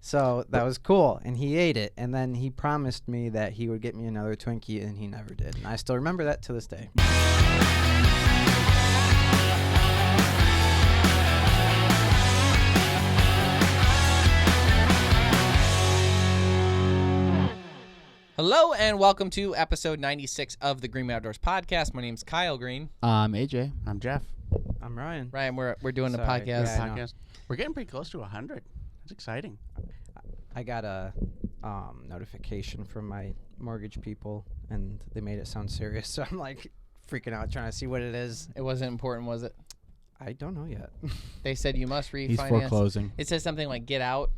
So that was cool, and he ate it, and then he promised me that he would get me another Twinkie, and he never did. And I still remember that to this day. Hello and welcome to episode 96 of the Green Outdoors podcast. My name's Kyle Green. I'm AJ. I'm Jeff. I'm Ryan. Ryan, we're doing the Sorry. podcast. Yeah, We're getting pretty close to 100. That's exciting. I got a notification from my mortgage people, and they made it sound serious. So I'm like freaking out trying to see what it is. It wasn't important, was it? I don't know yet. They said you must refinance. He's foreclosing. It says something like "get out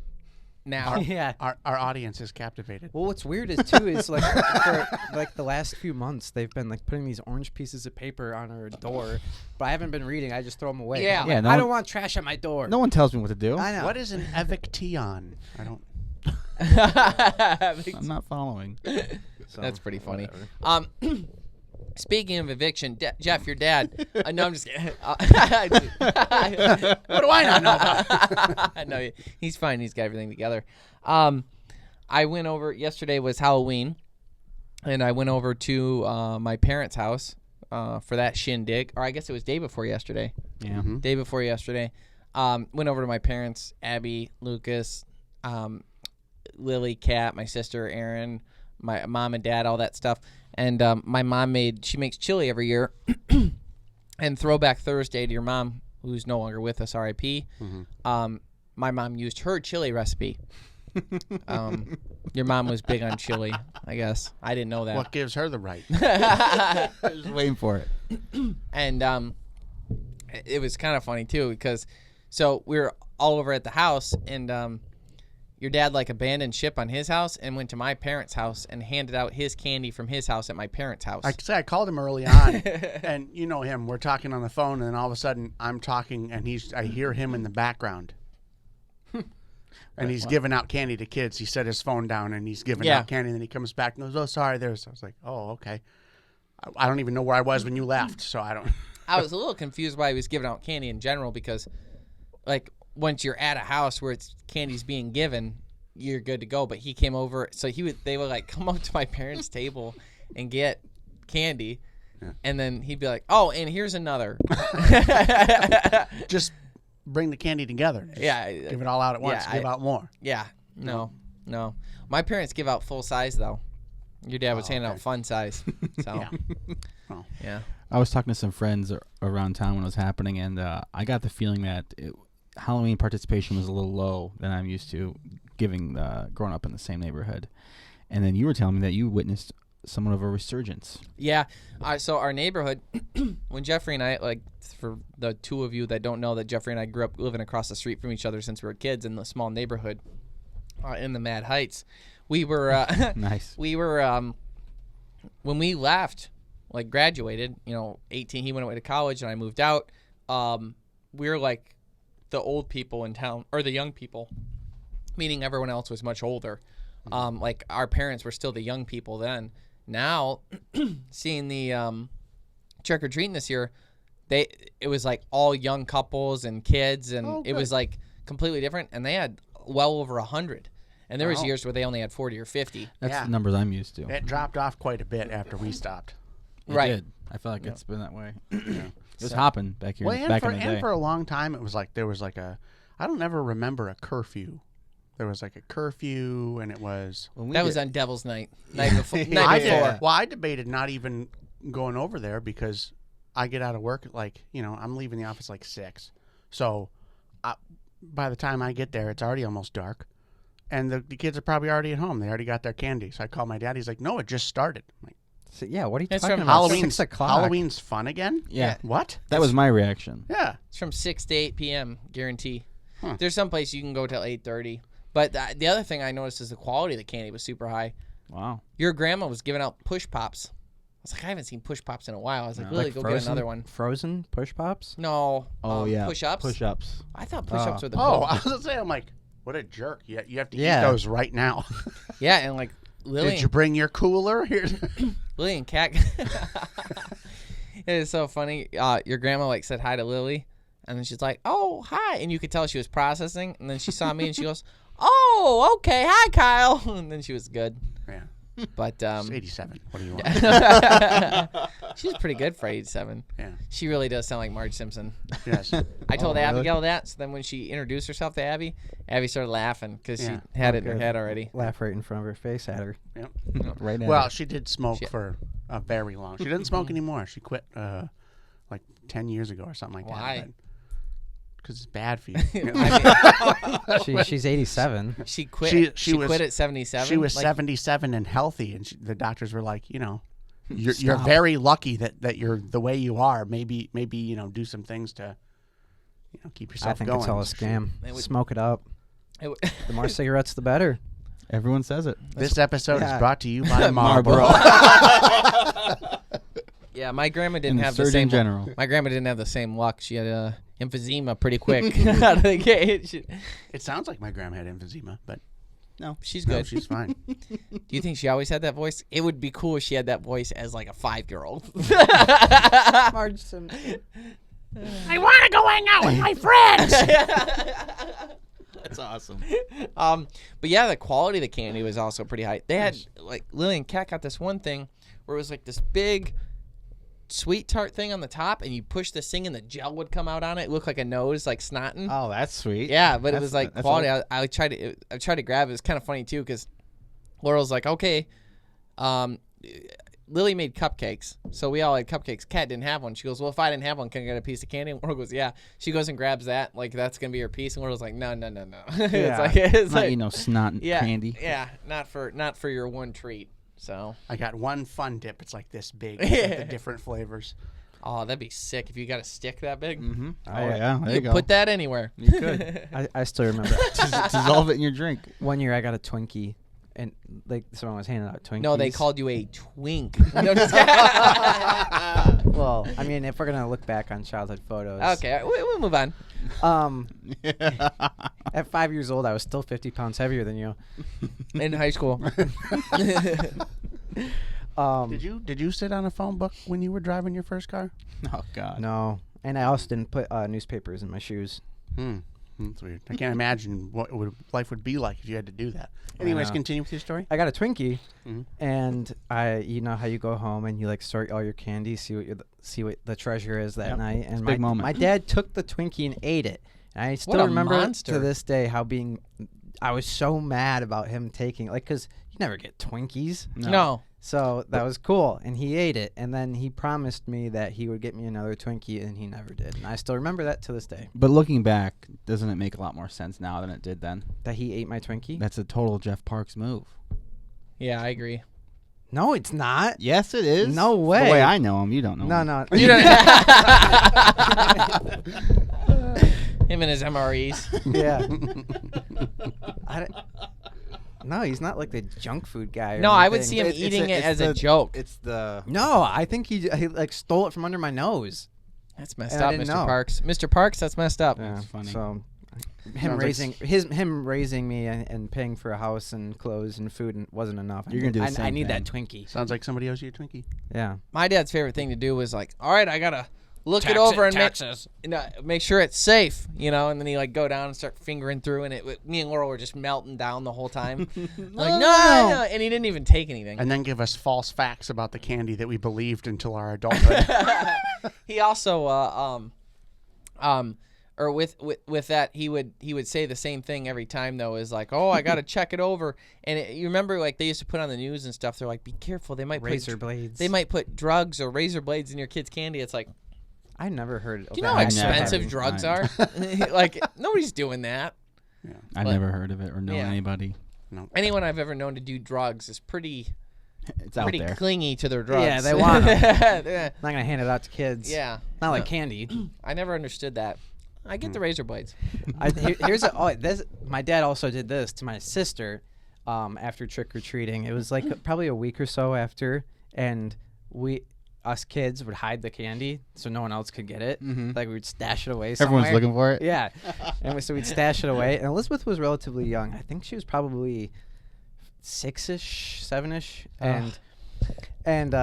now." Yeah. Our audience is captivated. Well, what's weird is too is like for like the last few months they've been like putting these orange pieces of paper on our door, but I haven't been reading. I just throw them away. Yeah. I'm Yeah, like, no I one- don't want trash on my door. No one tells me what to do. I know. What is an eviction? I don't. I'm not following. So, That's pretty funny. whatever. Speaking of eviction, Jeff, your dad. No, I'm just kidding. What do I not know about? No, he's fine. He's got everything together. I went over. Yesterday was Halloween, and I went over to my parents' house for that shindig. Or I guess it was day before yesterday. Yeah. Mm-hmm. Day before yesterday. Went over to my parents, Abby, Lucas, Lily, Kat, my sister, Erin, my mom and dad, all that stuff. And my mom she makes chili every year. And Throwback Thursday to your mom, who's no longer with us, R.I.P. Mm-hmm. My mom used her chili recipe. Your mom was big on chili, I guess. I didn't know that. What gives her the right? I was waiting for it. And it was kind of funny too because so we were all over at the house and your dad like abandoned ship on his house and went to my parents' house and handed out his candy from his house at my parents' house. I called him early on, and you know him. We're talking on the phone, and then all of a sudden I'm talking, and I hear him in the background. And he's giving out candy to kids. He set his phone down, and he's giving out candy, and then he comes back and goes, "Oh, sorry, there's." I was like, "Oh, okay." I don't even know where I was when you left, so I don't. I was a little confused why he was giving out candy in general because, like, once you're at a house where candy's being given, you're good to go. But he came over, so they would like come up to my parents' table and get candy, and then he'd be like, "Oh, and here's another." Just bring the candy together. Just give it all out at once. Give out more. Yeah, no. My parents give out full size though. Your dad was handing out fun size. So Yeah. Oh. yeah. I was talking to some friends around town when it was happening, and I got the feeling that Halloween participation was a little low than I'm used to giving growing up in the same neighborhood. And then you were telling me that you witnessed somewhat of a resurgence. Yeah. So our neighborhood, when Jeffrey and I, like for the two of you that don't know that Jeffrey and I grew up living across the street from each other since we were kids in the small neighborhood in the Mad Heights, we were Nice. We were when we left, like graduated, 18. He went away to college and I moved out. We were like the old people in town, or the young people, meaning everyone else was much older. Like our parents were still the young people then. Now, seeing the trick or treating this year, it was like all young couples and kids, and it was like completely different. And they had well over 100. And there was years where they only had 40 or 50. That's the numbers I'm used to. It dropped off quite a bit after we stopped. It Right. did. I feel like it's been that way. It was hopping back here Well, back in the day. and for a long time, it was like there was like I don't ever remember a curfew. There was like a curfew, and it was. That was on Devil's Night. Night before. I debated not even going over there because I get out of work at I'm leaving the office like 6. So by the time I get there, it's already almost dark. And the kids are probably already at home. They already got their candy. So I call my dad. He's like, "No, it just started." I'm like, So, yeah, what are you It's talking from about? Halloween's 6 o'clock. Halloween's fun again? Yeah. What? That was my reaction. Yeah. It's from 6 to 8 p.m. Guarantee. Huh. There's some place you can go till 8:30. But the other thing I noticed is the quality of the candy was super high. Wow. Your grandma was giving out push pops. I was like, I haven't seen push pops in a while. I was like, Lily, Like go frozen, get another one. Frozen push pops? No. Oh, yeah. Push-ups? Push-ups. I thought push-ups were the Oh, goal. I was going to say, I'm like, what a jerk. You have to eat Yeah. those right now. Yeah, and like Lily, Did you bring your cooler? Here's Lily and Kat. It is so funny. Your grandma like said hi to Lily, and then she's like, "Oh, hi," and you could tell she was processing. And then she saw me, and she goes, "Oh, Oh, okay. Hi, Kyle. And then she was good. Yeah. But She's 87. What do you want? she's pretty good for 87. Yeah. She really does sound like Marge Simpson. Yes. I told really? Abigail that. So then when she introduced herself to Abby started laughing because Yeah. she had it in her Good. head already. Laugh right in front of her face at her. Yep. Right now. Well, she did smoke Shit. for a very long. She doesn't smoke anymore. She quit like 10 years ago or something like Why? that. Because it's bad for you. She's 87. She quit. She was- quit at 77. She was Like, 77 and healthy, and the doctors were like, you're Stop. very lucky that you're the way you are. Maybe do some things to keep yourself I think going. it's all a scam. It would- Smoke it up. it would- The more cigarettes, the better. Everyone says it. This episode is Yeah. brought to you by Marlboro. yeah, my grandma didn't And have the Surgeon same. General. My grandma didn't have the same luck. She had emphysema pretty quick out of the gate. It sounds like my grandma had emphysema, but She's no, good. she's fine. Do you think she always had that voice? It would be cool if she had that voice as like a 5-year-old. Marge Simpson. I want to go hang out with my friends. That's awesome. But yeah, the quality of the candy was also pretty high. They had like Lily and Kat got this one thing where it was like this big sweet tart thing on the top, and you push this thing and the gel would come out on it. It looked like a nose, like snotting. Oh, that's sweet. Yeah, but it That's- was like that's quality. all- I tried to grab it. It was kind of funny too because Laurel's like, okay, Lily made cupcakes, so we all had cupcakes. Kat didn't have one. She goes, well, if I didn't have one, can I get a piece of candy? And Laurel goes, yeah. She goes and grabs that, like that's gonna be her piece. And Laurel's like, no. Yeah. it's Not, like, snot yeah, candy. yeah, not for your one treat. So, I got one fun dip. It's like this big with the different flavors. oh, that'd be sick if you got a stick that big. Mm-hmm. Oh, I- yeah. There you You go. put that anywhere. You could. I still remember. Dissolve it in your drink. One year I got a Twinkie, and like someone was handing out Twinkies. No, they called you a twink. No, just Well, I mean, if we're gonna look back on childhood photos. okay, we'll move on. At 5 years old, I was still 50 pounds heavier than you. In high school. Did you sit on a phone book when you were driving your first car? Oh, God. No, and I also didn't put newspapers in my shoes. That's weird. I can't imagine what life would be like if you had to do that. Anyways, know. continue with your story. I got a Twinkie, Mhm. and you know how you go home and you like sort all your candy, see what the treasure is that Yep. night. And a big moment. my dad took the Twinkie and ate it. And I still a remember monster. to this day how I was so mad about him taking because you never get Twinkies. No. So that was cool, and he ate it, and then he promised me that he would get me another Twinkie, and he never did. And I still remember that to this day, But looking back, doesn't it make a lot more sense now than it did then? that he ate my Twinkie. That's a total Jeff Parks move. Yeah, I agree. No, it's not. Yes, it is. No The way. way I know him, you don't know No, him. no. You don't him and his MREs. Yeah. No, he's not like the junk food guy. Or No, I would anything. see him It's eating it it's as a the- joke. It's the No, I think he like stole it from under my nose. That's messed And I up, didn't Mr. know. Parks. Mr. Parks, that's messed up. Yeah, funny. So Sounds him like raising me and paying for a house and clothes and food wasn't enough. You're gonna do the I same need that thing. Twinkie. Sounds like somebody owes you a Twinkie. Yeah. My dad's favorite thing to do was like, all right, I gotta look it over and make sure it's safe, and then he like go down and start fingering through, and me and Laurel were just melting down the whole time. Like no, and he didn't even take anything. And then give us false facts about the candy that we believed until our adulthood. He also or with that he would say the same thing every time though, is like, oh, I gotta check it over. And you remember like they used to put on the news and stuff, they're like, be careful, they might Razor blades. they might put drugs or razor blades in your kid's candy. It's like, I never heard. do you know how I never expensive heard. drugs I- are? Like nobody's doing that. I've But- never heard of it or know Yeah. anybody. Anyone I've ever known to do drugs is pretty It's out there. clingy to their drugs. Yeah, they want 'em. Yeah. Not gonna hand it out to kids. Yeah. Not like candy. I never understood that. I get the razor blades. My dad also did this to my sister after trick or treating. It was like probably a week or so after, and us kids would hide the candy so no one else could get it. Like we would stash it away somewhere. Everyone's looking for it. Yeah, so we'd stash it away. And Elizabeth was relatively young. I think she was probably 6-ish, 7-ish, and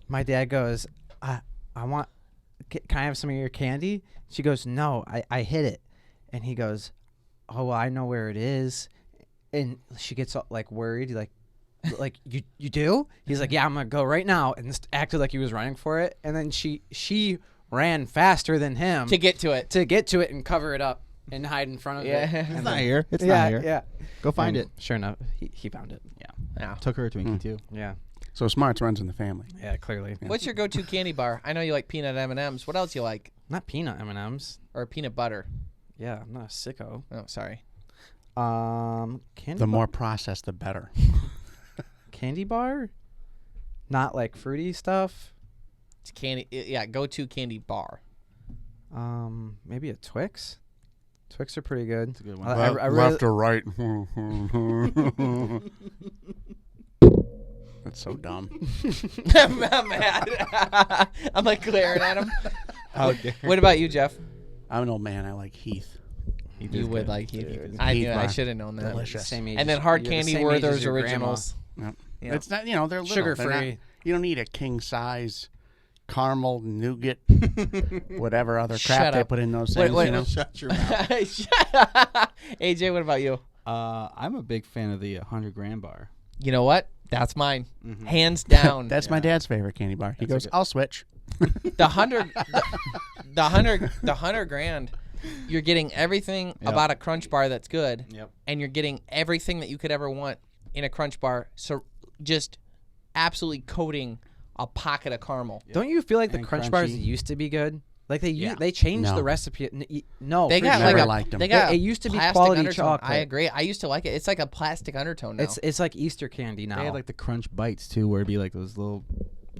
my dad goes, I want. Can I have some of your candy? She goes, no, I hid it. And he goes, oh, well, I know where it is. and she gets like worried, like you do? He's like, yeah, I'm gonna go right now, and just acted like he was running for it, and then she ran faster than him To get to it. and cover it up and hide in front of it. Yeah. It's not here. It's not here. Yeah. Go find And it. Sure enough, he found it. Yeah. Took her a Twinkie too. Yeah. So smarts runs in the family. Yeah, clearly. What's your go-to candy bar? I know you like peanut M&Ms. What else you like? Not peanut M&Ms. Or peanut butter? Yeah, I'm not a sicko. Oh, sorry. Candy The bar? more processed, the better. Candy bar? Not like fruity stuff. It's candy. Yeah, go-to candy bar. Maybe a Twix. Twix are pretty good. That's a good one. I really, Left or right? That's so dumb. I'm mad. I'm like glaring at him. What about you, Jeff? I'm an old man. I like Heath. You would like Heath. Dude. I Heath knew. I bar. should have known that. Delicious. Same age And then as- hard you're the candy same were age as those your originals. Yep. Yeah. It's not, they're little. Sugar They're not- free. You don't need a king size caramel nougat, whatever other Shut crap they up. put in those Wait, things. wait, you know? Shut your mouth. AJ, what about you? I'm a big fan of the 100-gram bar. You know what? That's mine. Mhm. Hands down. That's my dad's favorite candy bar. He That's goes, I'll switch. the 100 grand. You're getting everything Yep. about a Crunch bar that's good, Yep. and you're getting everything that you could ever want in a Crunch bar. So just absolutely coating a pocket of caramel. Don't you feel like the And Crunch bars crunchy. used to be good? Like Yeah. they changed No. the recipe. No, They got never like a, liked 'em. they got It used to be plastic quality undertone. chocolate. I agree. I used to like it. It's like a plastic undertone now. It's like Easter candy now. They had like the Crunch Bites too, where it'd be like those little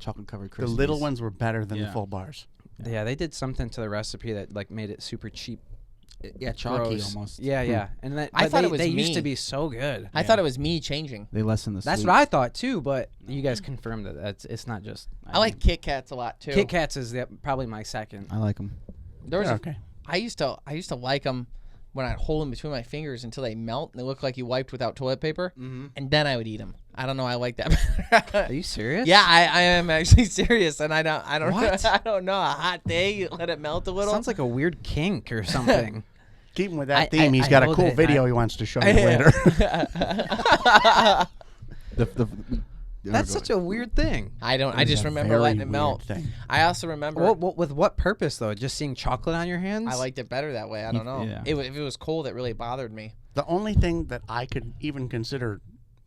chocolate-covered The Krispies. little ones were better than the Yeah. full bars. Yeah, they did something to the recipe that like made it super cheap. Yeah, chalky Gross. almost. Yeah, yeah. And that, I but thought they, it was they used to me. be so good. I thought it was me changing. They lessen the That's sweet. what I thought too, but you guys confirmed that it's not just. I like Kit Kats a lot too. Kit Kats is probably my second. I like them. There was Yeah, a- okay. I used to like them when I'd hold them between my fingers until they melt and they look like you wiped without toilet paper, and then I would eat them. I don't know. I like that. Are you serious? Yeah, I am actually serious, and I don't What? I don't know. A hot day, you let it melt a little. Sounds like a weird kink or something. Keeping with that I- theme, he's I got a hold cool it, video he wants to show you later. That's such a weird thing. I don't. I It's just a remember very letting it weird melt. thing. I also remember With what purpose though? Just seeing chocolate on your hands? I liked it better that way. I don't know. Yeah. If it was cold, it really bothered me. The only thing that I could even consider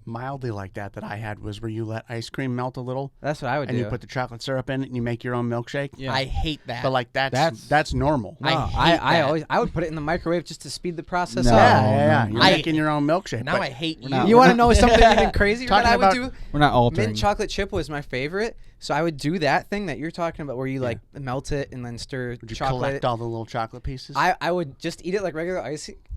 mildly like that I had was where you let ice cream melt a little That's what I would and do. you put the chocolate syrup in it and you make your own milkshake. Yeah. I hate that. But like that's normal. No, I hate that. I would put it in the microwave just to speed the process No. up. Yeah. You're I- making your own milkshake. now but I hate you. not- You want to know something even crazier that Talking I would about- do? We're not altering. Mint chocolate chip was my favorite, so I would do that thing that you're talking about, where you like melt it and then stir would you chocolate. collect all the little chocolate pieces? I would just eat it like regular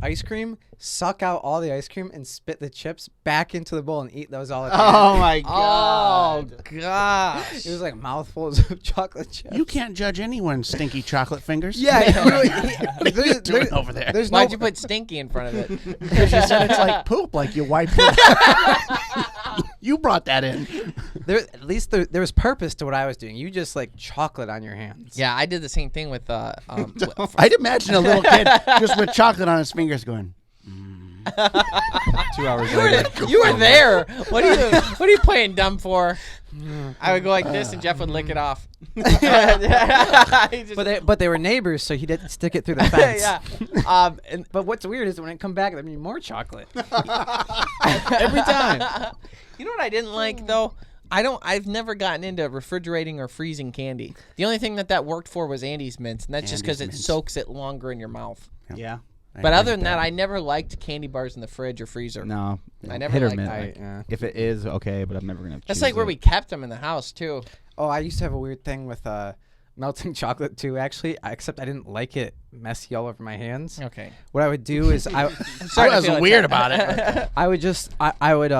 ice cream, suck out all the ice cream, and spit the chips back into the bowl and eat those all at the oh end. my Oh god. gosh. It was like mouthfuls of chocolate chips. You can't judge anyone's stinky chocolate fingers. Yeah, What are you doing over there? There's Why'd no, you put stinky in front of it? Because you said it's like poop, like you wipe it. You brought that in. at least there was purpose to what I was doing. You just like chocolate on your hands. Yeah, I did the same thing with I'd imagine a little kid just with chocolate on his fingers going, 2 hours later. You were there. What are you playing dumb for? I would go like this, and Jeff would lick it off. He just- But they were neighbors, so he didn't stick it through the fence. yeah. But what's weird is when it come back, there'd be more chocolate every time. You know what I didn't like though? I've never gotten into refrigerating or freezing candy. The only thing that worked for was Andes mints, and that's just because it Andes mints. soaks it longer in your mouth. Yeah. But other than that, I never liked candy bars in the fridge or freezer. No. I never hit or liked miss. that. Like, Yeah. if it is okay, but I'm never gonna. That's choose like where it. we kept them in the house too. Oh, I used to have a weird thing with melting chocolate too. Actually, except I didn't like it messy all over my hands. Okay. What I would do is Sorry I to was feel weird attacked. about it. I would just I would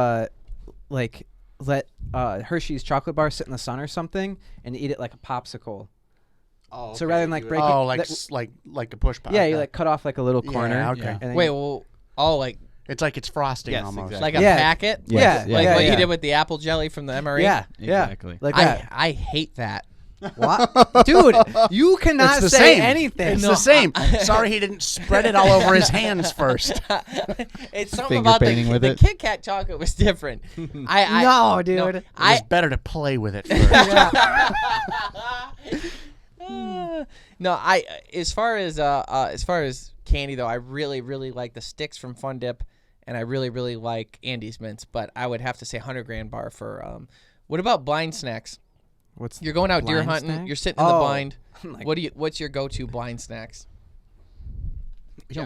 like let Hershey's chocolate bar sit in the sun or something and eat it like a popsicle. Oh, So rather than like break it, Oh, that- like a push pop. yeah, you like cut off like a little Yeah, corner. okay. and then Wait, you- well, oh, like It's like it's frosting Yes, almost. exactly. like a Yeah. packet? Yes, Yeah, Like yeah, what yeah. you did with the apple jelly from the MRE? yeah, Exactly. yeah, like that. I hate that. What? Dude, you cannot It's the say same. anything. It's the same. Sorry he didn't spread it all over his hands first. It's something Finger about painting with the it. Kit Kat chocolate was different. No, dude. No, It was better to play with it first. No, as far as candy though, I really like the sticks from Fun Dip, and I really like Andy's Mints. But I would have to say 100 grand bar for. What about blind snacks? You're going out deer blind hunting. snack? You're sitting in the blind. Like- What's your go-to blind snacks,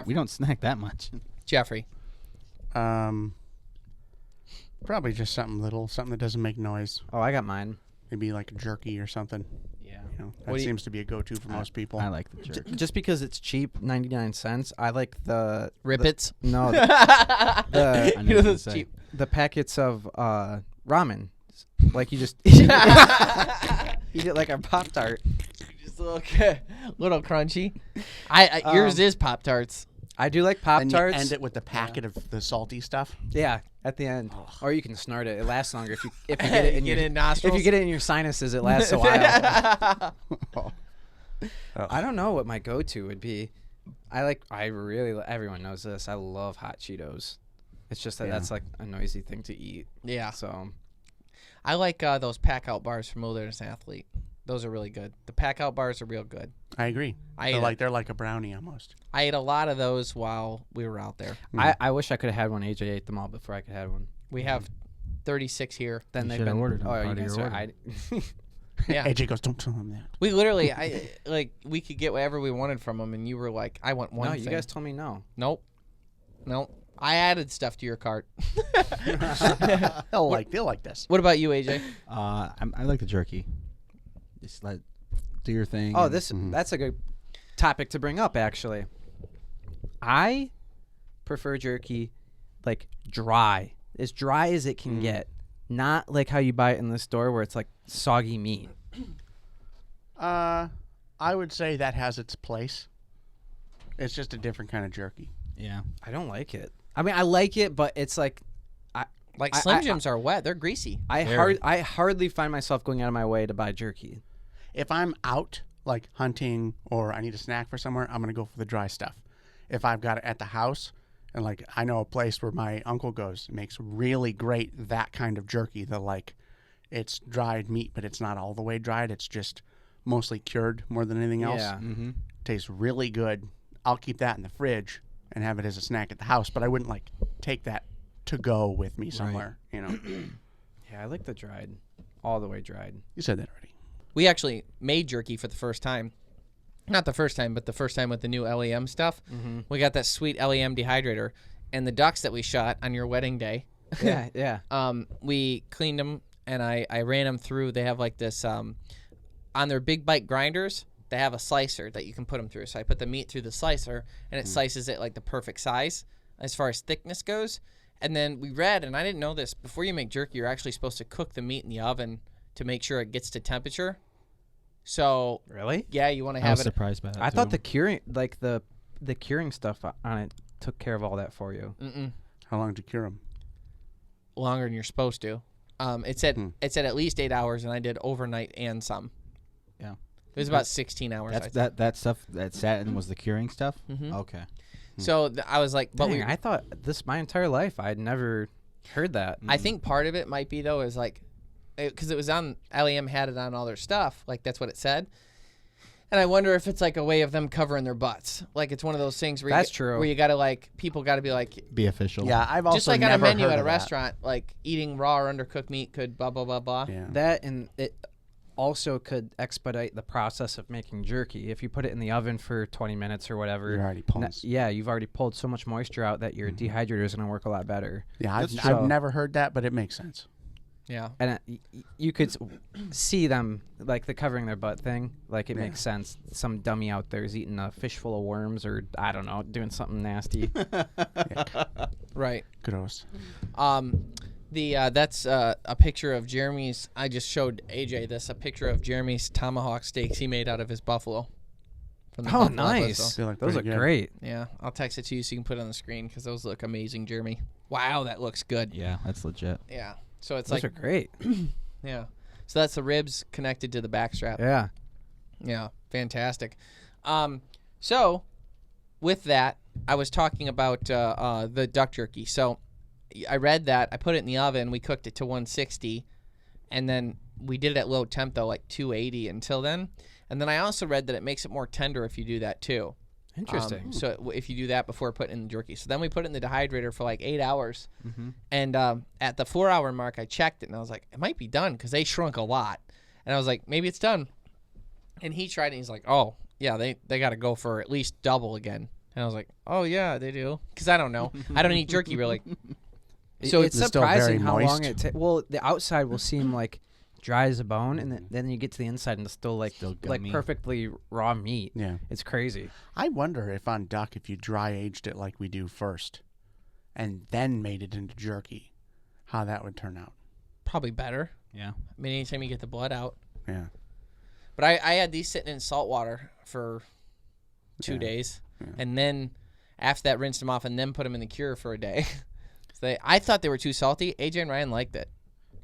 We don't snack that much. Jeffrey? Probably just something little, something that doesn't make noise. Oh, I got mine. Maybe like a jerky or something. Yeah. You know, What that do you- seems to be a go-to for most people. I like the jerk. Just because it's cheap, 99 cents. I like the Rippets. No, I the know You know what those to say. cheap. the packets of ramen. Like you just you get like a Pop-Tart. Just a little crunchy. Yours is Pop Tarts. I do like And Pop-Tarts. you end it with the packet of the salty stuff. Yeah, at the end. Or you can snort it. It lasts longer if you get it in Get your it in nostrils. If you get it in your sinuses, it lasts a while. I don't know what my go-to would be. Everyone knows this. I love hot Cheetos. It's just that Yeah. that's like a noisy thing to eat. Yeah. So I like those pack out bars from Wilderness Athlete. Those are really good. The pack out bars are real good. I agree. They're like a brownie almost. I ate a lot of those while we were out there. I wish I could have had one. AJ ate them all before I could have one. We have 36 here. Then You they've should've been ordered them, Oh, part you of guys your are, order. Yeah. AJ goes, don't tell him that. We literally, we could get whatever we wanted from them, and you were like, I want one No, thing. you guys told me no. Nope. I added stuff to your cart. They'll like this. What about you, AJ? I like the jerky. Just do your thing. Oh, and- that's a good topic to bring up, actually. I prefer jerky like dry as it can get, not like how you buy it in the store where it's like soggy meat. I would say that has its place. It's just a different kind of jerky. Yeah. I don't like it. I mean, I like it, but it's like Like I- Slim Jims are wet. They're greasy. I hardly find myself going out of my way to buy jerky. If I'm out like hunting or I need a snack for somewhere, I'm gonna go for the dry stuff. If I've got it at the house, and like I know a place where my uncle goes, makes really great that kind of jerky. It's dried meat, but it's not all the way dried. It's just mostly cured more than anything else. Yeah. Mm-hmm. Tastes really good. I'll keep that in the fridge and have it as a snack at the house, but I wouldn't like take that to go with me somewhere. You know, Yeah, I like the dried, all the way dried. you said that already. We actually made jerky for the first time. Not the first time, but the first time with the new LEM stuff. Mm-hmm. We got that sweet LEM dehydrator. And the ducks that we shot on your wedding day, Yeah, yeah. we cleaned them, and I ran them through. They have like this, on their big bite grinders, they have a slicer that you can put them through. So I put the meat through the slicer, and it slices it like the perfect size as far as thickness goes. And then we read, and I didn't know this, before you make jerky, you're actually supposed to cook the meat in the oven to make sure it gets to temperature. So Really? yeah, you want to I have was it. surprised by that. I thought too. the curing stuff on it took care of all that for you. How long to cure them? Longer than you're supposed to. It's at least 8 hours, and I did overnight and some. Yeah. It was about 16 hours. I That's think. that stuff that sat in was the curing stuff. Mhm. Okay. So I was like, but Dang, I thought this my entire life. I'd never heard that. I think part of it might be though is like, because it was on LEM had it on all their stuff, like that's what it said. And I wonder if it's like a way of them covering their butts. Like it's one of those things where That's true. Where you gotta like people gotta be like, Be official. Yeah, I've also just like on a never menu heard at a of that. restaurant, like eating raw or undercooked meat could blah blah blah blah. Yeah. That and it also could expedite the process of making jerky. If you put it in the oven for 20 minutes or whatever, You're already pulling. you've already pulled so much moisture out that your dehydrator is going to work a lot better. Yeah, I've That's true. never heard that, but it makes sense. Yeah. And you could see them, like the covering their butt thing. Like, it Yeah. makes sense. Some dummy out there is eating a fish full of worms or, I don't know, doing something nasty. Right. Gross. That's a picture of Jeremy's. I just showed AJ this, a picture of Jeremy's tomahawk steaks he made out of his buffalo. From the Oh, buffalo nice. episode. They look Those are pretty good. great. Yeah, I'll text it to you so you can put it on the screen because those look amazing, Jeremy. Wow, that looks good. Yeah, that's legit. Yeah. So it's Those like, are great. yeah. So that's the ribs connected to the back strap. Yeah. Yeah, fantastic. So with that, I was talking about the duck jerky. So I read that. I put it in the oven. We cooked it to 160, and then we did it at low temp, though, like 280 until then. And then I also read that it makes it more tender if you do that, too. Interesting. So if you do that before putting in the jerky. So then we put it in the dehydrator for like 8 hours. And at the 4-hour mark, I checked it, and I was like, it might be done because they shrunk a lot. And I was like, maybe it's done. And he tried it, and he's like, oh, yeah, they got to go for at least double again. And I was like, oh, yeah, they do. Because I don't know. I don't eat jerky, really. So it's still very surprising how long moist. it takes. Well, the outside will seem like dry as a bone, and then you get to the inside and it's still like gummy. perfectly raw meat. Yeah. It's crazy. I wonder if on duck, if you dry aged it like we do first, and then made it into jerky, how that would turn out. Probably better. Yeah. I mean, anytime you get the blood out. Yeah. But I had these sitting in salt water for 2 Yeah. days. Yeah. And then after that, rinsed them off and then put them in the cure for a day. I thought they were too salty. AJ and Ryan liked it.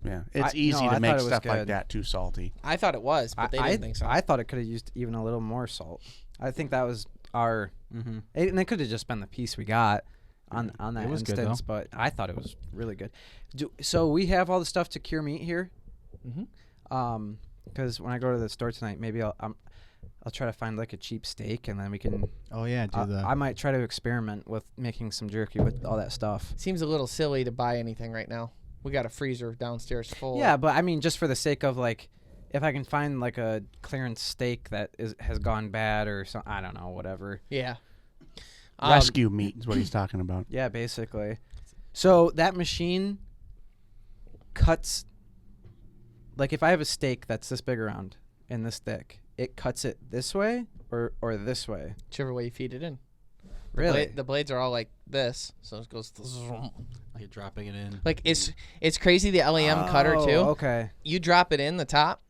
Yeah. It's I easy to thought make it was stuff like good. that too salty. I thought it was, but they didn't think so. I thought it could have used even a little more salt. I think that was our, and it could have just been the piece we got on that It was good, instance. But I thought it was really good. So we have all the stuff to cure meat here. Because when I go to the store tonight, maybe I'll try to find like a cheap steak, and then we can. Oh yeah, do the. I might try to experiment with making some jerky with all that stuff. Seems a little silly to buy anything right now. We got a freezer downstairs full. Yeah, but I mean, just for the sake of like, if I can find like a clearance steak that has gone bad or something, I don't know, whatever. Yeah. Rescue meat is what he's talking about. Yeah, basically. So that machine cuts. Like if I have a steak that's this big around and this thick, it cuts it this way or this way. Whichever way you feed it in. Really? The blades are all like this, so it goes. Like dropping it in. Like it's crazy. The LEM cutter too. Okay. You drop it in the top,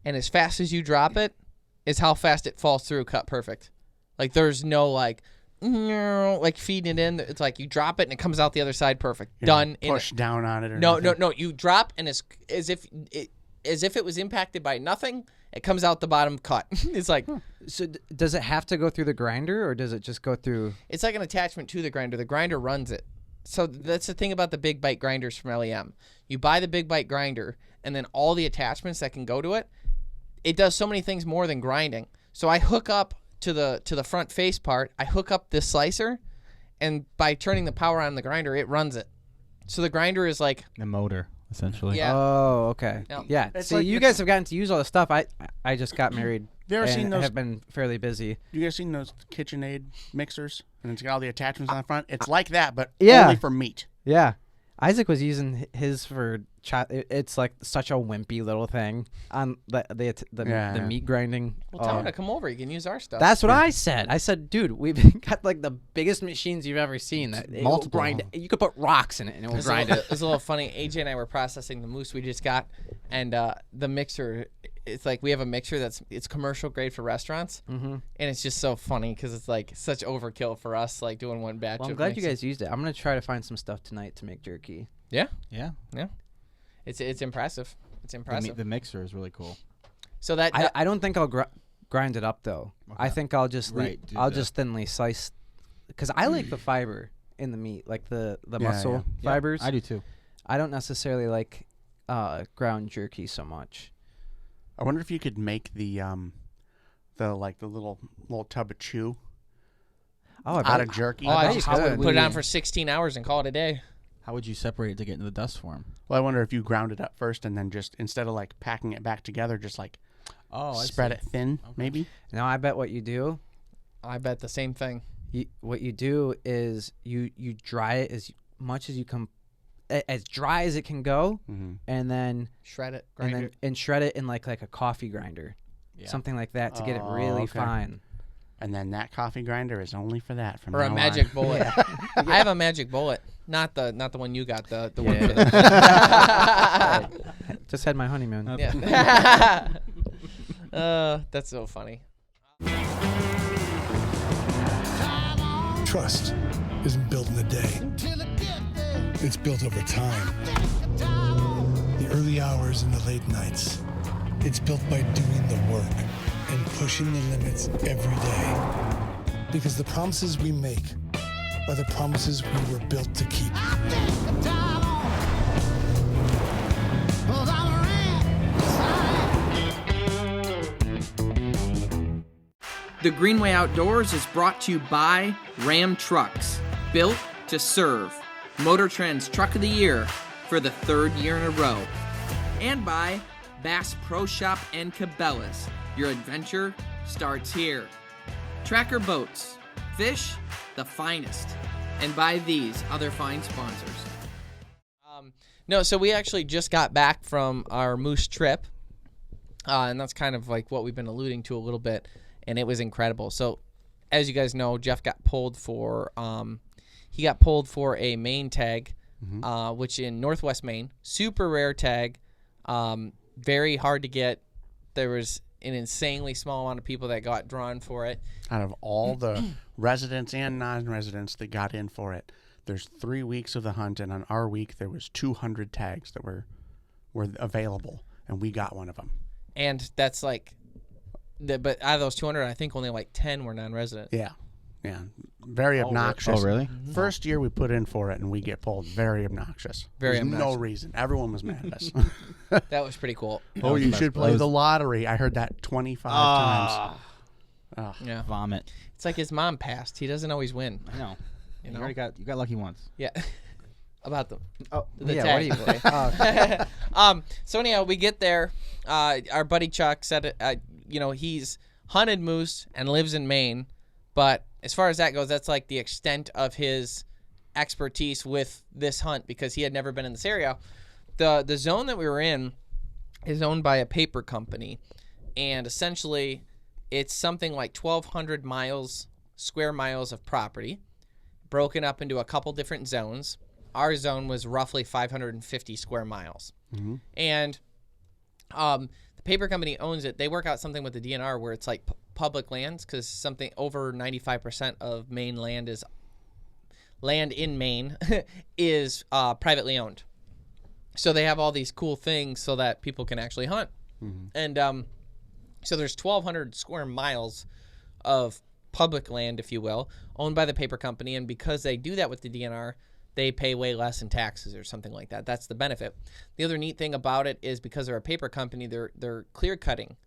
and as fast as you drop it, is how fast it falls through. Cut perfect. Like there's no like feeding it in. It's like you drop it and it comes out the other side perfect. You Done. know, push down on it or No. You drop and it's as if it was impacted by nothing. It comes out the bottom cut. It's like So does it have to go through the grinder or does it just go through? it's like an attachment to the grinder. The grinder runs it. So that's the thing about the big bite grinders from LEM. You buy the big bite grinder, and then all the attachments that can go to it. It does so many things more than grinding. So I hook up to the front face part. I hook up this slicer, and by turning the power on the grinder, it runs it. So the grinder is like The motor, essentially. Yeah. Oh, okay. No. Yeah. It's See, like you guys have gotten to use all the stuff. I just got married. You ever and seen those? have been fairly busy. You guys seen those KitchenAid mixers? And it's got all the attachments on the front. It's like that, but Yeah. only for meat. Yeah. Isaac was using his for it's like such a wimpy little thing on the meat grinding. well, tell him to come over. You can use our stuff. That's what I said. I said, dude, we've got like the biggest machines you've ever seen. That it will Multiple. grind. You could put rocks in it and it will grind it. It's a little funny. AJ and I were processing the moose we just got, and the mixer. It's like we have a mixer it's commercial grade for restaurants, and it's just so funny because it's like such overkill for us, like doing one batch. Well, I'm of glad you mixing. guys used it. I'm gonna try to find some stuff tonight to make jerky. Yeah, Yeah. it's impressive. It's The, impressive. the mixer is really cool. So that I don't think I'll grind it up though. I Okay. think I'll just Right, do I'll the- just thinly slice because I like the fiber in the meat, like the Yeah, muscle Yeah, fibers. I do too. I don't necessarily like ground jerky so much. I wonder if you could make the little tub of chew Oh, out of jerky. Oh, I bet just you could. put it on for 16 hours and call it a day. How would you separate it to get into the dust form? Well, I wonder if you ground it up first and then just instead of like packing it back together, just like spread it thin, maybe. Now I bet what you do. I bet the same thing. What you do is you dry it as much as you come, as dry as it can go, and then Shred it, grind it. shred it in like a coffee grinder, something like that to get it really okay. fine. And then that coffee grinder is only for that. From Or a now magic on. bullet. I have a magic bullet, not the one you got. The one Yeah. for the. Just had my honeymoon. Yeah. That's so funny. Trust isn't built in a day. It's built over time. The early hours and the late nights. It's built by doing the work and pushing the limits every day. Because the promises we make are the promises we were built to keep. The Greenway Outdoors is brought to you by Ram Trucks, built to serve. Motor Trend's Truck of the Year for the 3rd year in a row. And by Bass Pro Shop and Cabela's. Your adventure starts here. Tracker Boats, fish the finest. And by these other fine sponsors. No, so we actually just got back from our moose trip. And that's kind of like what we've been alluding to a little bit. And it was incredible. So, as you guys know, Jeff got pulled for a Maine tag, which in Northwest Maine, super rare tag, very hard to get. There was an insanely small amount of people that got drawn for it. Out of all the residents and non-residents that got in for it, there's 3 weeks of the hunt, and on our week there was 200 tags that were available, and we got one of them. And that's like. But out of those 200, I think only like 10 were non-resident. Yeah. Very obnoxious. Oh, really? First year we put in for it and we get pulled. Very obnoxious. Very There's obnoxious. no reason. Everyone was mad at us. That was pretty cool. Oh, you should play the lottery. I heard that 25 times. Oh. Yeah. Vomit. It's like his mom passed. He doesn't always win. I know. You You know? already got lucky once. Yeah. About them. Oh, The yeah. tag. What do you? Oh, So anyhow, we get there. Our buddy Chuck said, he's hunted moose and lives in Maine, but as far as that goes, that's like the extent of his expertise with this hunt because he had never been in this area. The zone that we were in is owned by a paper company, and essentially it's something like 1,200 square miles of property, broken up into a couple different zones. Our zone was roughly 550 square miles. Mm-hmm. And the paper company owns it. They work out something with the DNR where it's like public lands because something over 95% of Maine land in Maine is privately owned. So they have all these cool things so that people can actually hunt. Mm-hmm. And so there's 1,200 square miles of public land, if you will, owned by the paper company. And because they do that with the DNR, they pay way less in taxes or something like that. That's the benefit. The other neat thing about it is because they're a paper company, they're clear cutting.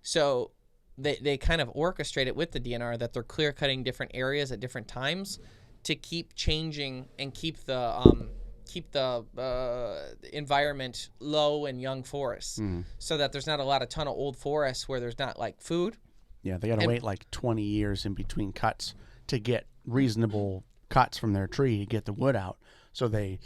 So they kind of orchestrate it with the DNR that they're clear cutting different areas at different times to keep changing and keep the environment low and young forests, so that there's not a ton of old forests where there's not like food. Yeah, they got to wait like 20 years in between cuts to get reasonable cuts from their tree to get the wood out. So they'll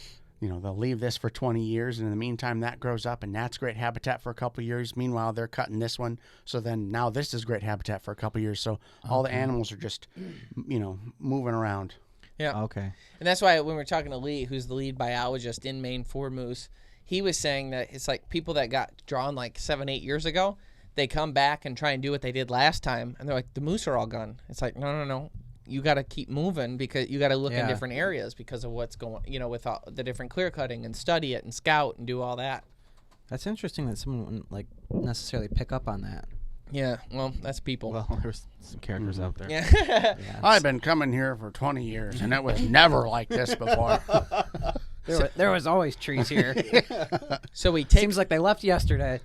leave this for 20 years, and in the meantime that grows up, and that's great habitat for a couple of years. Meanwhile, they're cutting this one, so then now this is great habitat for a couple of years. So all the animals are just, moving around. Yeah. Okay. And that's why when we were talking to Lee, who's the lead biologist in Maine for moose, he was saying that it's like people that got drawn like 7-8 years ago, they come back and try and do what they did last time, and they're like, the moose are all gone. It's like, no. You got to keep moving because you got to look in different areas because of what's going, with all the different clear cutting and study it and scout and do all that. that's interesting that someone wouldn't like necessarily pick up on that. Yeah, well, that's people. Well, there's some characters out there. Yeah. I've been coming here for 20 years, and it was never like this before. There was always trees here. So we take. Seems like they left yesterday.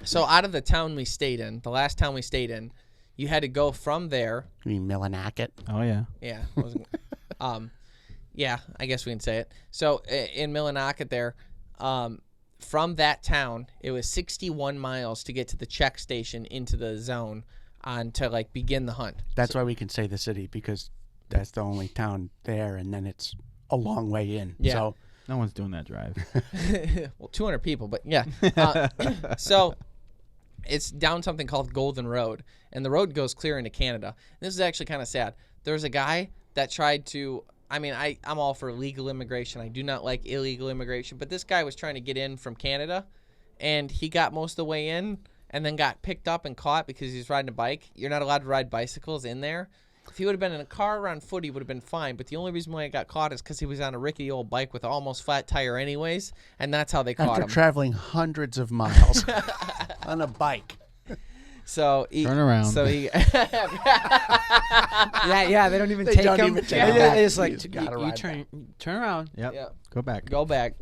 So out of the town we stayed in, the last town we stayed in, you had to go from there. You mean Millinacket? Oh yeah. Yeah. Yeah, I guess we can say it. So in Millinacket there, from that town, it was 61 miles to get to the check station into the zone to like begin the hunt. That's why we can say the city, because that's the only town there, and then it's a long way in. Yeah. So No one's doing that drive. Well, 200 people, but yeah. So it's down something called Golden Road, and the road goes clear into Canada. And this is actually kind of sad. There's a guy that tried to, I'm all for legal immigration. I do not like illegal immigration, but this guy was trying to get in from Canada, and he got most of the way in and then got picked up and caught because he was riding a bike. You're not allowed to ride bicycles in there. If he would have been in a car or on foot, he would have been fine. But the only reason why he got caught is because he was on a rickety old bike with an almost flat tire anyways, and that's how they caught after him. traveling hundreds of miles. On a bike. So he, Turn around. So he, Yeah, they don't even They take don't him. even take Yeah, him back. it's like You just gotta ride turn around. Yep. yeah, Go back. go back.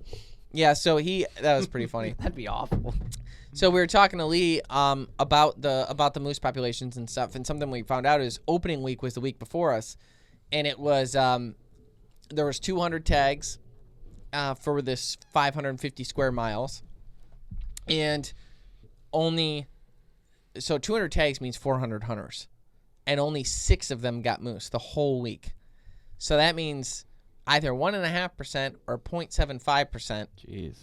Yeah, so that was pretty funny. That'd be awful. So we were talking to Lee about the moose populations and stuff, and something we found out is opening week was the week before us, and it was there was 200 tags for this 550 square miles, and only 200 tags means 400 hunters, and only 6 of them got moose the whole week. So that means either 1.5% or 0.75%. Jeez.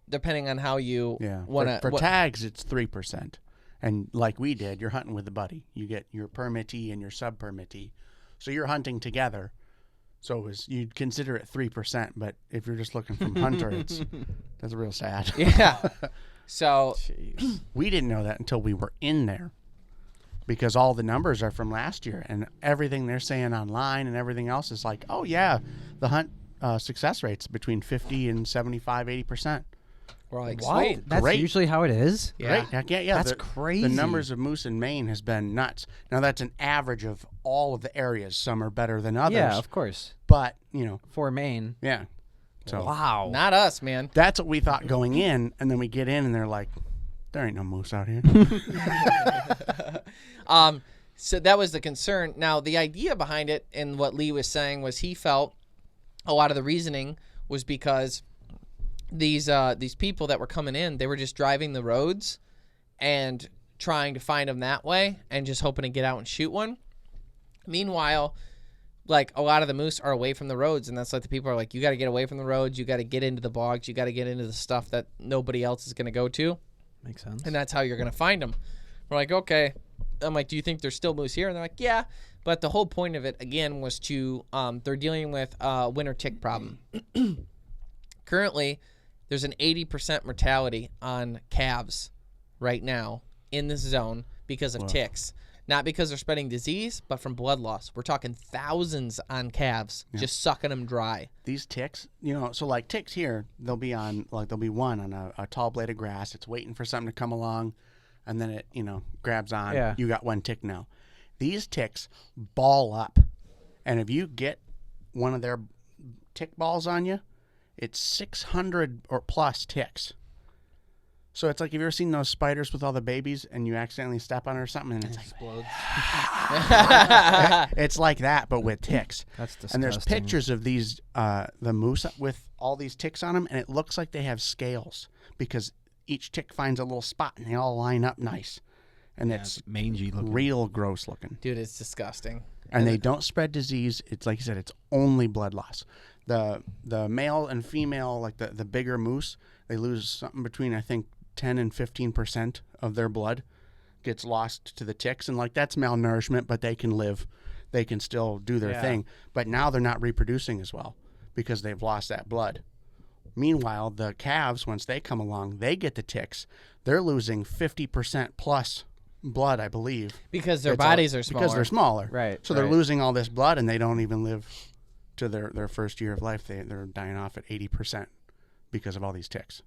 Depending on how you Yeah. want to. For tags, it's 3%. And like we did, you're hunting with a buddy. You get your permittee and your sub-permittee. So you're hunting together. So you'd consider it 3%. But if you're just looking from hunter, that's real sad. Yeah. So We didn't know that until we were in there. Because all the numbers are from last year. And everything they're saying online and everything else is like, oh, yeah, the hunt success rate's between 50 and 75, 80%. we're like, What? sweet. That's Great. usually how it is. Yeah. Great. Heck yeah. That's The crazy. numbers of moose in Maine has been nuts. Now that's an average of all of the areas. Some are better than others. Yeah, of course. But For Maine. yeah. So Wow. Not us, man. that's what we thought going in, and then we get in, and they're like, "There ain't no moose out here." So that was the concern. Now, the idea behind it and what Lee was saying was he felt a lot of the reasoning was because these people that were coming in, they were just driving the roads and trying to find them that way and just hoping to get out and shoot one. Meanwhile, like a lot of the moose are away from the roads, and that's like the people are like, you got to get away from the roads, you got to get into the bogs, you got to get into the stuff that nobody else is going to go to, Makes sense. and that's how you're going to find them. We're like, okay. I'm like, do you think there's still moose here? And they're like, yeah. But the whole point of it, again, was to they're dealing with a winter tick problem. Currently, there's an 80% mortality on calves right now in this zone because of ticks. Not because they're spreading disease, but from blood loss. We're talking thousands on calves, just sucking them dry. These ticks, so like ticks here, there'll be one on a tall blade of grass. It's waiting for something to come along, and then it, grabs on. Yeah. You got one tick now. These ticks ball up, and if you get one of their tick balls on you, it's 600 or plus ticks. So it's like, have you ever seen those spiders with all the babies, and you accidentally step on it or something, and it's like, Explodes. it's like that, but with ticks. That's disgusting. And there's pictures of these, the moose with all these ticks on them, and it looks like they have scales because each tick finds a little spot, and they all line up nice. And it's mangy looking. real gross looking. Dude, it's disgusting. And they don't spread disease. It's like you said, it's only blood loss. The male and female, like the bigger moose, they lose something between, I think, 10 and 15% of their blood gets lost to the ticks. And like that's malnourishment, but they can live. They can still do their thing. But now they're not reproducing as well because they've lost that blood. Meanwhile, the calves, once they come along, they get the ticks. They're losing 50% plus blood, I believe. Because their It's bodies are smaller. Because they're smaller. Right, So they're right. losing all this blood, and they don't even live to their first year of life. They're dying off at 80% because of all these ticks.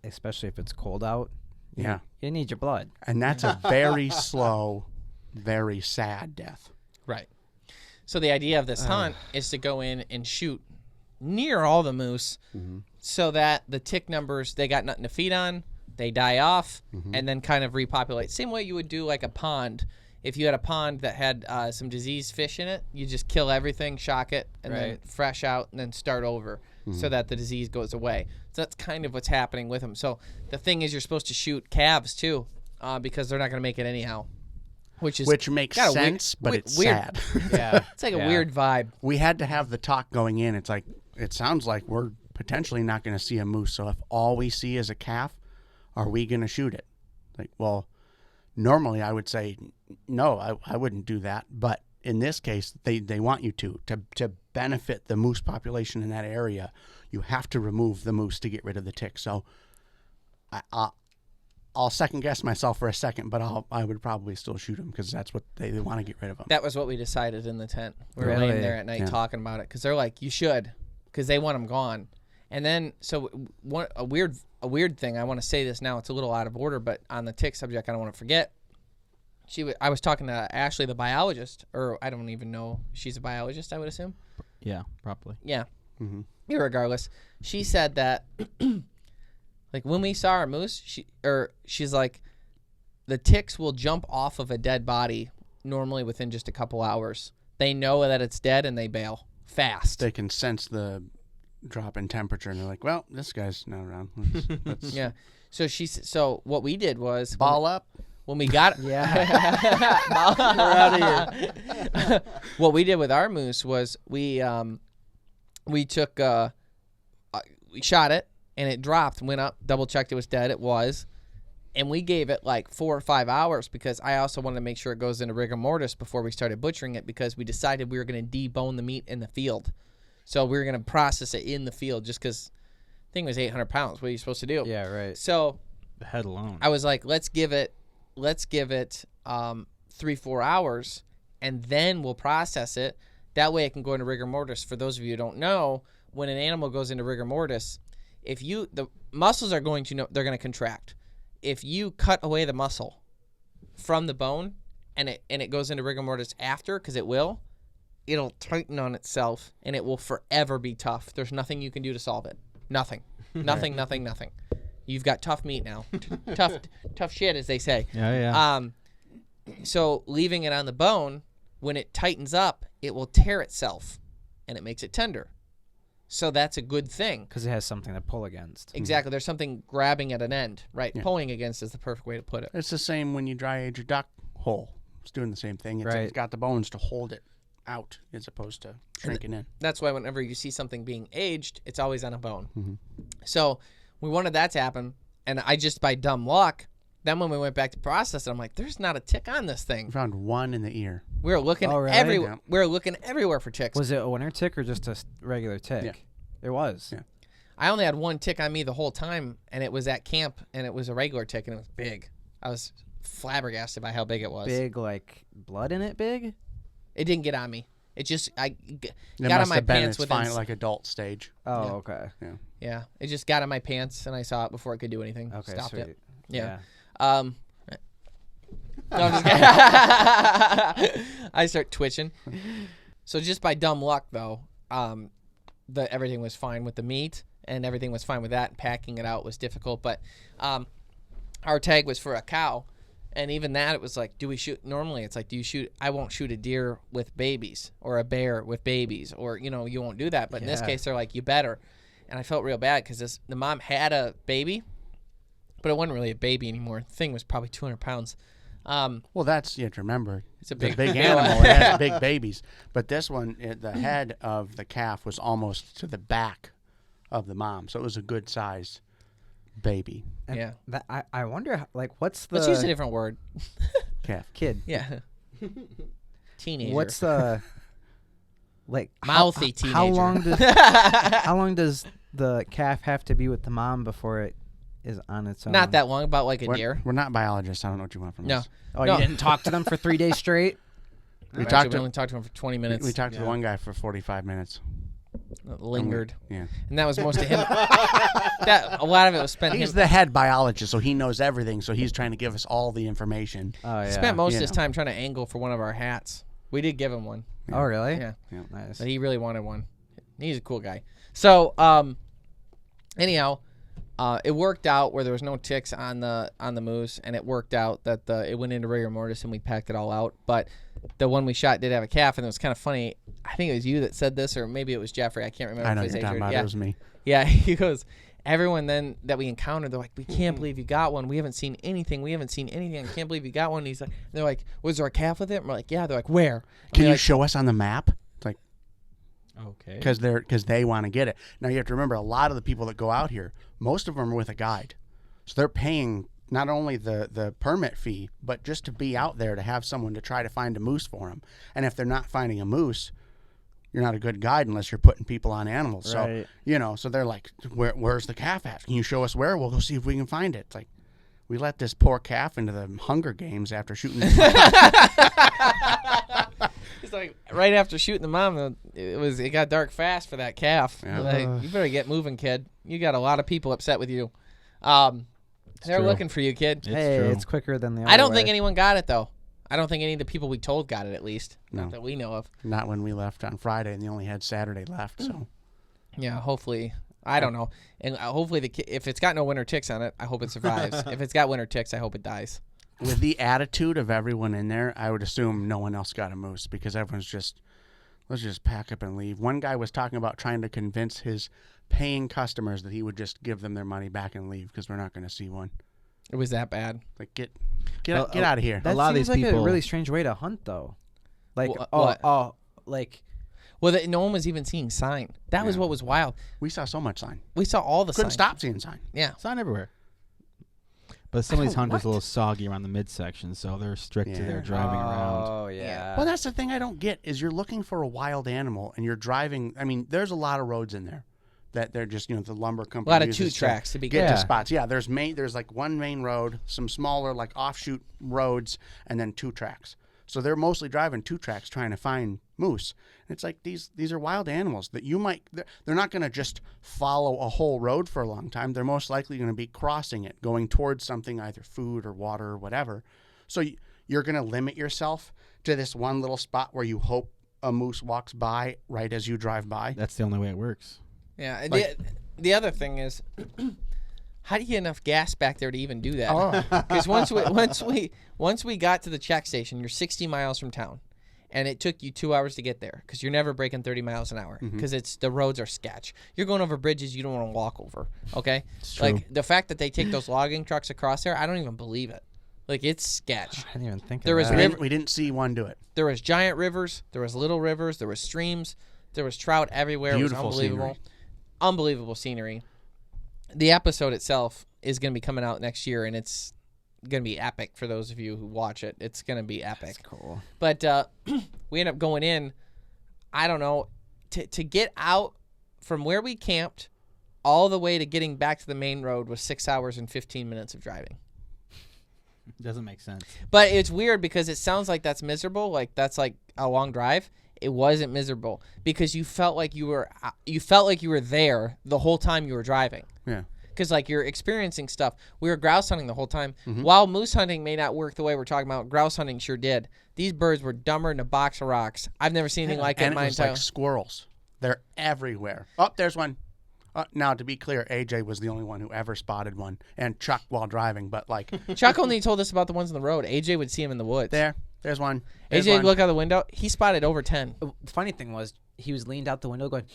Especially if it's cold out. Yeah. You need your blood. And that's a very slow, very sad death. Right. So the idea of this hunt is to go in and shoot near all the moose so that the tick numbers, they got nothing to feed on, they die off, and then kind of repopulate. Same way you would do like a pond. If you had a pond that had some diseased fish in it, you just kill everything, shock it, and then Right. fresh out and then start over so that the disease goes away. So that's kind of what's happening with them. So the thing is you're supposed to shoot calves too because they're not going to make it anyhow. Which makes got a weird- sense, but it's weird. sad. Yeah. It's like a weird vibe. We had to have the talk going in. It's like, it sounds like we're potentially not going to see a moose. So if all we see is a calf, are we going to shoot it? Like, well, normally I would say, no, I wouldn't do that. But in this case, they want you to benefit the moose population in that area. You have to remove the moose to get rid of the tick. So I'll second guess myself for a second, but I would probably still shoot them because that's what they want to get rid of them. That was what we decided in the tent. We were Really? laying there at night Yeah. talking about it because they're like, you should, because they want them gone. And then, so a weird thing. I want to say this now. It's a little out of order, but on the tick subject, I don't want to forget. I was talking to Ashley, the biologist, or I don't even know. She's a biologist, I would assume. Yeah, probably. Yeah. Mm-hmm. Irregardless, she said that, like when we saw our moose, she's like, the ticks will jump off of a dead body normally within just a couple hours. They know that it's dead and they bail fast. They can sense the drop in temperature, and they're like, "Well, this guy's not around." Let's Yeah. So what we did was ball up. when we got Yeah. we're out of here. What we did with our moose was we took we shot it and it dropped, went up, double checked it was dead. It was. And we gave it like 4 or 5 hours because I also wanted to make sure it goes into rigor mortis before we started butchering it, because we decided we were going to debone the meat in the field. So we were going to process it in the field just because the thing was 800 pounds. What are you supposed to do? Yeah, right. So The head alone. I was like, let's give it 3-4 hours and then we'll process it. That way it can go into rigor mortis. For those of you who don't know, when an animal goes into rigor mortis, the muscles are going to they're going to contract. If you cut away the muscle from the bone and it goes into rigor mortis after, because it'll tighten on itself and it will forever be tough. There's nothing you can do to solve it. Nothing. Nothing. You've got tough meat now. tough shit, as they say. Yeah. So leaving it on the bone, when it tightens up, it will tear itself and it makes it tender. So that's a good thing. Because it has something to pull against. Exactly. There's something grabbing at an end, right? Yeah. Pulling against is the perfect way to put it. It's the same when you dry age a duck whole. It's doing the same thing. It's got the bones to hold it out as opposed to shrinking in. That's why whenever you see something being aged, it's always on a bone. Mm-hmm. So we wanted that to happen, and I just, by dumb luck, then when we went back to process it, I'm like, there's not a tick on this We thing. found one in the ear. We were looking Oh, really? everywhere. Yeah. We were looking everywhere for ticks. Was it a winter tick or just a regular tick? Yeah. It was. Yeah. I only had one tick on me the whole time, and it was at camp, and it was a regular tick, and it was big. I was flabbergasted by how big it was. Big, like blood in it big? It didn't get on me. It just, It got on must my have been pants its within... like adult stage. Oh, Yeah. okay. Yeah, it just got on my pants, and I saw it before it could do anything. Okay, Stopped sweet. it. Yeah. Yeah. No, I'm just kidding. I start twitching. So just by dumb luck, though, everything was fine with the meat, and everything was fine with that. Packing it out was difficult, but our tag was for a cow, and even that, it was like, do we shoot? Normally, it's like, do you shoot? I won't shoot a deer with babies or a bear with babies, or you won't do that. But in this Yeah. case, they're like, you better. And I felt real bad because the mom had a baby, but it wasn't really a baby anymore. The thing was probably 200 pounds. Well, that's, you have to remember, It's a the big- big animal. It has big babies. But this one, the head of the calf was almost to the back of the mom. So it was a good sized baby And Yeah. That, I wonder, like, what's the Let's use a different word. calf. kid? Yeah. Teenager. What's the like Mouthy How teenager. long does how long does the calf have to be with the mom before it is on its own? Not that long, about like a deer. We're not biologists. I don't know what you want from No. us. Oh, No. you didn't talk to them for 3 days straight? We only talked to him for 20 minutes. We talked to the one guy for 45 minutes. Lingered. Yeah. And that was most of him. A lot of it was spent He's him. the head biologist, so he knows everything. So he's trying to give us all the information. Oh yeah. Spent most You of his know. time trying to angle for one of our hats. We did give him one. Oh really? Yeah. Nice. But he really wanted one. He's a cool guy. So, anyhow, it worked out where there was no ticks on the moose, and it worked out that it went into rigor mortis and we packed it all out. But the one we shot did have a calf, and it was kind of funny. I think it was you that said this, or maybe it was Jeffrey. I can't remember. I know if what it was you're talking Adrian. about. Yeah. It was me. Yeah, he goes, everyone then that we encountered, they're like, we can't believe you got one. We haven't seen anything. I can't believe you got one. And he's like, they're like, was there a calf with it? And we're like, yeah. They're like, where? And Can they're you like, show us on the map? It's like, Okay. because they want to get it. Now you have to remember, a lot of the people that go out here, most of them are with a guide, so they're paying not only the permit fee, but just to be out there to have someone to try to find a moose for them. And if they're not finding a moose, you're not a good guide unless you're putting people on animals. Right. So so they're like, where's the calf at? Can you show us where? We'll go see if we can find it. It's like, we let this poor calf into the Hunger Games after shooting. He's like right after shooting the mom, it got dark fast for that calf. Yeah. Like, you better get moving, kid. You got a lot of people upset with you. They're true. looking for you, kid. Hey, true. it's quicker than the other I don't think way. anyone got it though. I don't think any of the people we told got it, at least. No. Not that we know of. Not when we left on Friday, and they only had Saturday left. So Yeah, hopefully. I don't know. And hopefully, if it's got no winter ticks on it, I hope it survives. If it's got winter ticks, I hope it dies. with the attitude of everyone in there, I would assume no one else got a moose because everyone's just, let's just pack up and leave. One guy was talking about trying to convince his paying customers that he would just give them their money back and leave because we're not going to see one. It was that bad. Like, get out of here. That A lot of seems these like people- a really strange way to hunt, though. Like, What? like, Well, no one was even seeing sign. That was Yeah. what was wild. We saw so much sign. We saw all the Couldn't sign. stop seeing sign. Yeah. Sign everywhere. But some of these hunters What? are a little soggy around the midsection, so they're strict to Yeah. their driving around. Oh yeah. Well, that's the thing I don't get is you're looking for a wild animal and you're driving. I mean, there's a lot of roads in there that they're just, the lumber company. A lot of uses two tracks to be get Yeah. to spots. Yeah, there's like one main road, some smaller like offshoot roads, and then two tracks. So they're mostly driving two tracks trying to find moose. And it's like these are wild animals that you might. They're not going to just follow a whole road for a long time. They're most likely going to be crossing it, going towards something, either food or water or whatever. So you're going to limit yourself to this one little spot where you hope a moose walks by right as you drive by. That's the only way it works. Yeah. and Like- the other thing is, how do you get enough gas back there to even do that? Oh. Because once we got to the check station, you're 60 miles from town, and it took you 2 hours to get there because you're never breaking 30 miles an hour because the roads are sketch. You're going over bridges you don't want to walk over. Okay, true. like the fact that they take those logging trucks across there, I don't even believe it. Like it's sketch. I didn't even think There of was that. We didn't see one do it. There was giant rivers, there was little rivers, there was streams, there was trout everywhere. Beautiful it was unbelievable. scenery. Unbelievable scenery. The episode itself is going to be coming out next year, and it's going to be epic for those of you who watch it. It's going to be epic. That's cool. But we end up going in, I don't know, to get out from where we camped all the way to getting back to the main road was 6 hours and 15 minutes of driving. Doesn't make sense. But it's weird because it sounds like that's miserable, like that's like a long drive. It wasn't miserable because you felt like you were there the whole time you were driving. Yeah. Because like you're experiencing stuff. We were grouse hunting the whole time. While moose hunting may not work the way we're talking about, grouse hunting sure did. These birds were dumber than a box of rocks. I've never seen anything like it in And it my was entire. like squirrels. They're everywhere. Oh, there's one. Now, to be clear, AJ was the only one who ever spotted one, and Chuck while driving. But like, Chuck only told us about the ones on the road. AJ would see him in the woods. there's one. There's AJ would one. look out the window. He spotted over 10. The funny thing was, he was leaned out the window going,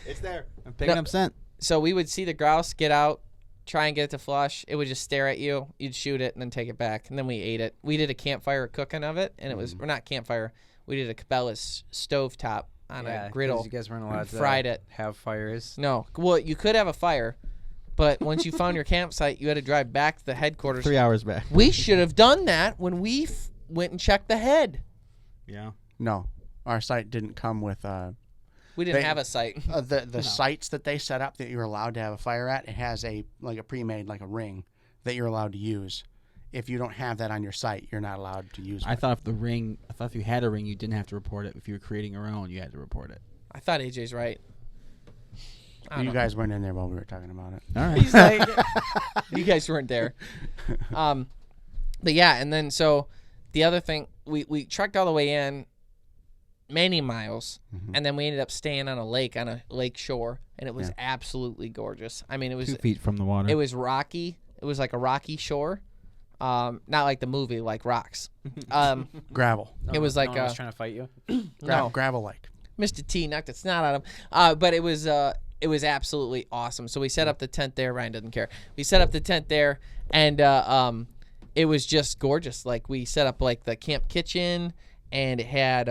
It's there. I'm picking up scent. So we would see the grouse get out, try and get it to flush. It would just stare at you. You'd shoot it and then take it back. And then we ate it. We did a campfire cooking of it, and it was, or not campfire. We did a Cabela's stovetop on yeah, a 'cause griddle. You guys weren't allowed to fried it. have fires. No. Well, you could have a fire, but once you found your campsite, you had to drive back to the headquarters. 3 hours back. We should have done that when we went and checked the head. Yeah. No, our site didn't come with We didn't They- have a site. the sites that they set up that you're allowed to have a fire at. It has a pre-made like a ring that you're allowed to use. If you don't have that on your site, you're not allowed to use it. I thought if you had a ring, you didn't have to report it. If you were creating your own, you had to report it. I thought AJ's right. I don't You know. guys weren't in there while we were talking about it. All right. He's like, you guys weren't there. But yeah, and then so the other thing, we trekked all the way in many miles, and then we ended up staying on a lake shore, and it was absolutely gorgeous. I mean, it was 2 feet from the water. it was rocky. It was like a rocky shore, not like the movie, like rocks. Gravel, It was like no one was trying to fight you. no, gravel like. Mr. T knocked the snot out of him. But it was absolutely awesome. So we set up the tent there. Ryan doesn't care. We set up the tent there, and it was just gorgeous. Like we set up like the camp kitchen, and it had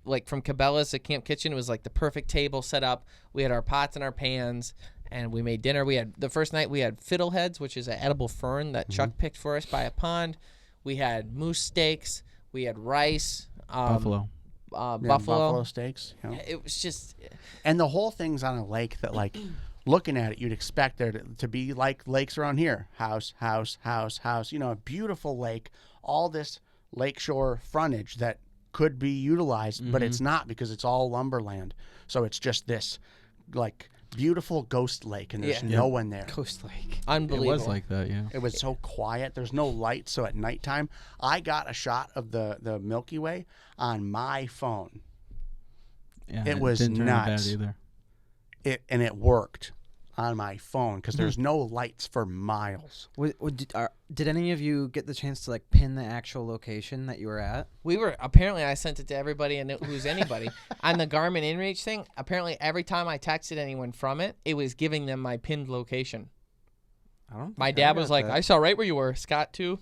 like from Cabela's, the camp kitchen. It was like the perfect table set up. We had our pots and our pans, and we made dinner. We had the first night we had fiddleheads, which is an edible fern that Chuck picked for us by a pond. We had moose steaks. We had rice. Buffalo. Buffalo. steaks. You know? It was just And the whole thing's on a lake that, like, looking at it, you'd expect there to be like lakes around here. House. A beautiful lake. All this lakeshore frontage that could be utilized, but it's not because it's all lumberland. So it's just this like beautiful ghost lake, and there's no one there. Coast Lake. Unbelievable. It was like that, yeah. It was so quiet. There's no light, so at nighttime, I got a shot of the Milky Way on my phone. Yeah, It was didn't turn out nuts. bad either. It worked on my phone because there's no lights for miles. Did any of you get the chance to like pin the actual location that you were at? We were apparently I sent it to everybody and who's anybody on the Garmin InReach thing. Apparently, every time I texted anyone from it, it was giving them my pinned location. I don't. My think dad got was like, that. "I saw right where you were." Scott too.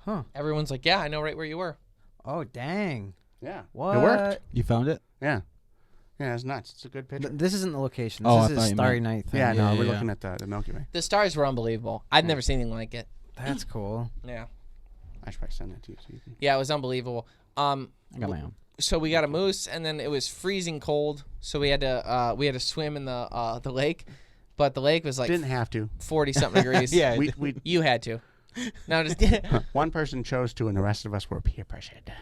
Huh. Everyone's like, "Yeah, I know right where you were." Oh dang. Yeah. What? It worked. You found it? Yeah. Yeah, it's nuts. It's a good picture. This isn't the location. This Oh, I is thought a you Starry meant- Night thing. Yeah, no, Yeah, we're yeah. looking at the Milky Way. The stars were unbelievable. I'd never seen anything like it. That's cool. Yeah, I should probably send that to you so you can. yeah, it was unbelievable. I got my own. So we got a moose, and then it was freezing cold, so we had to swim in the lake, but the lake was like Didn't have to. 40-something degrees. Yeah. We You had to. No, just one person chose to, and the rest of us were peer pressured.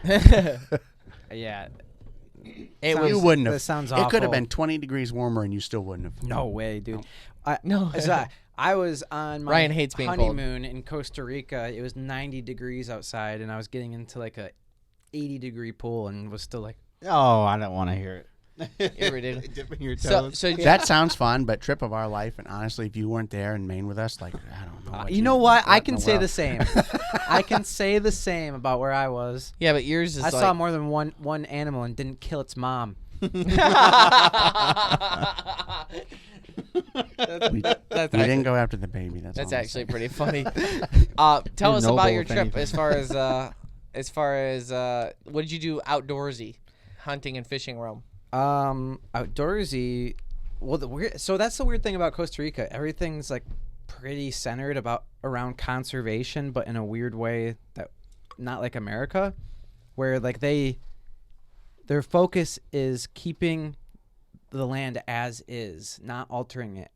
Yeah. it Sounds- You was wouldn't have. That sounds It could have awful. been 20 degrees warmer, and you still wouldn't have. No way, dude. no. So I was on my Ryan hates being cold. honeymoon in Costa Rica. It was 90 degrees outside, and I was getting into like a 80-degree pool, and was still like, Oh, I don't want to hear it. You're ridiculous. Dipping your So toes. That sounds fun, but trip of our life. And honestly, if you weren't there in Maine with us, like I don't know. you know what? I in can the say world? the same. I can say the same about where I was. yeah, but yours is I like saw more than one animal and didn't kill its mom. We That's didn't actually, go after the baby. that's all I'm actually saying. pretty funny. Tell You're us noble, about your if trip anything. as far as what did you do outdoorsy, hunting and fishing realm? Outdoorsy. Well, so that's the weird thing about Costa Rica. Everything's like pretty centered around conservation, but in a weird way that not like America, where like their focus is keeping the land as is, not altering it.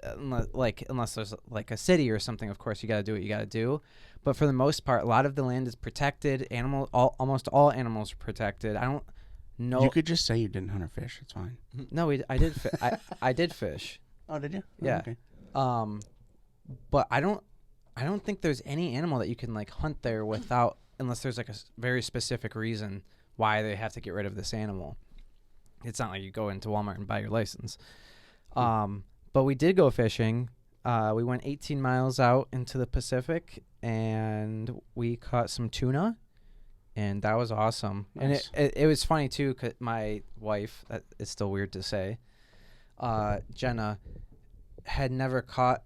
Unless there's like a city or something, of course you got to do what you got to do. But for the most part, a lot of the land is protected. Almost all animals are protected. I don't know. You could just say you didn't hunt or fish. It's fine. No, I did. I did fish. Oh, did you? Oh, Yeah. okay. But I don't think there's any animal that you can like hunt there without, unless there's like a very specific reason why they have to get rid of this animal. It's not like you go into Walmart and buy your license. But we did go fishing. We went 18 miles out into the Pacific, and we caught some tuna, and that was awesome. Nice. And it was funny too, 'cause my wife, that is still weird to say, Jenna, had never caught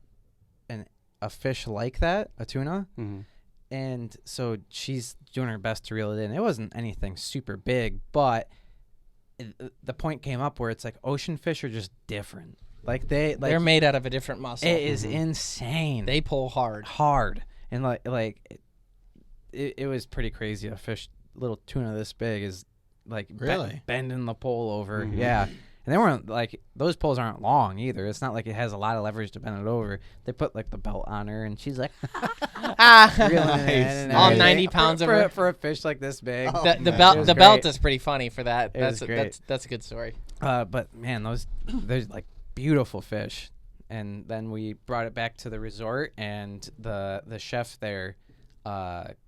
a fish like that, a tuna. Mhm. And so she's doing her best to reel it in. It wasn't anything super big, but the point came up where it's like ocean fish are just different. Like They're made out of a different muscle. it is insane. They pull hard. And it was pretty crazy. A little tuna this big is like Really? bending the pole over. Mhm. Yeah. And they weren't like, those poles aren't long either. It's not like it has a lot of leverage to bend it over. They put like the belt on her, and she's like, reeling it in and All everything. 90 pounds of her. For a fish like this big. Oh, The man. belt It was the belt great. is pretty funny for that. It was great. That's a good story. But man, there's like beautiful fish. And then we brought it back to the resort, and the chef there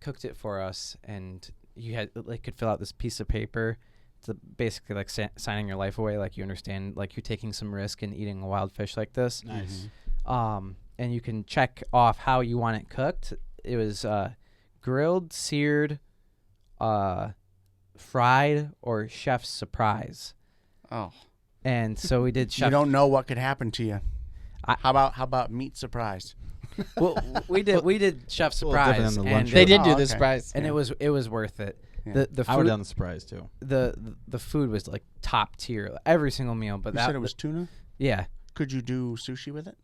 cooked it for us, and you could fill out this piece of paper to basically like signing your life away, like you understand, like you're taking some risk in eating a wild fish like this. Nice. And you can check off how you want it cooked. It was grilled, seared, fried, or chef's surprise. Oh, And so we did you chef. don't know what could happen to you. I- How about meat surprise? Well, we did chef a little different surprise, than the and lunch They room. did do Oh, the okay. surprise. and it was worth it. Yeah. The I would food, have done the surprise too. the food was like top tier, every single meal. But You that said it was tuna. yeah. Could you do sushi with it?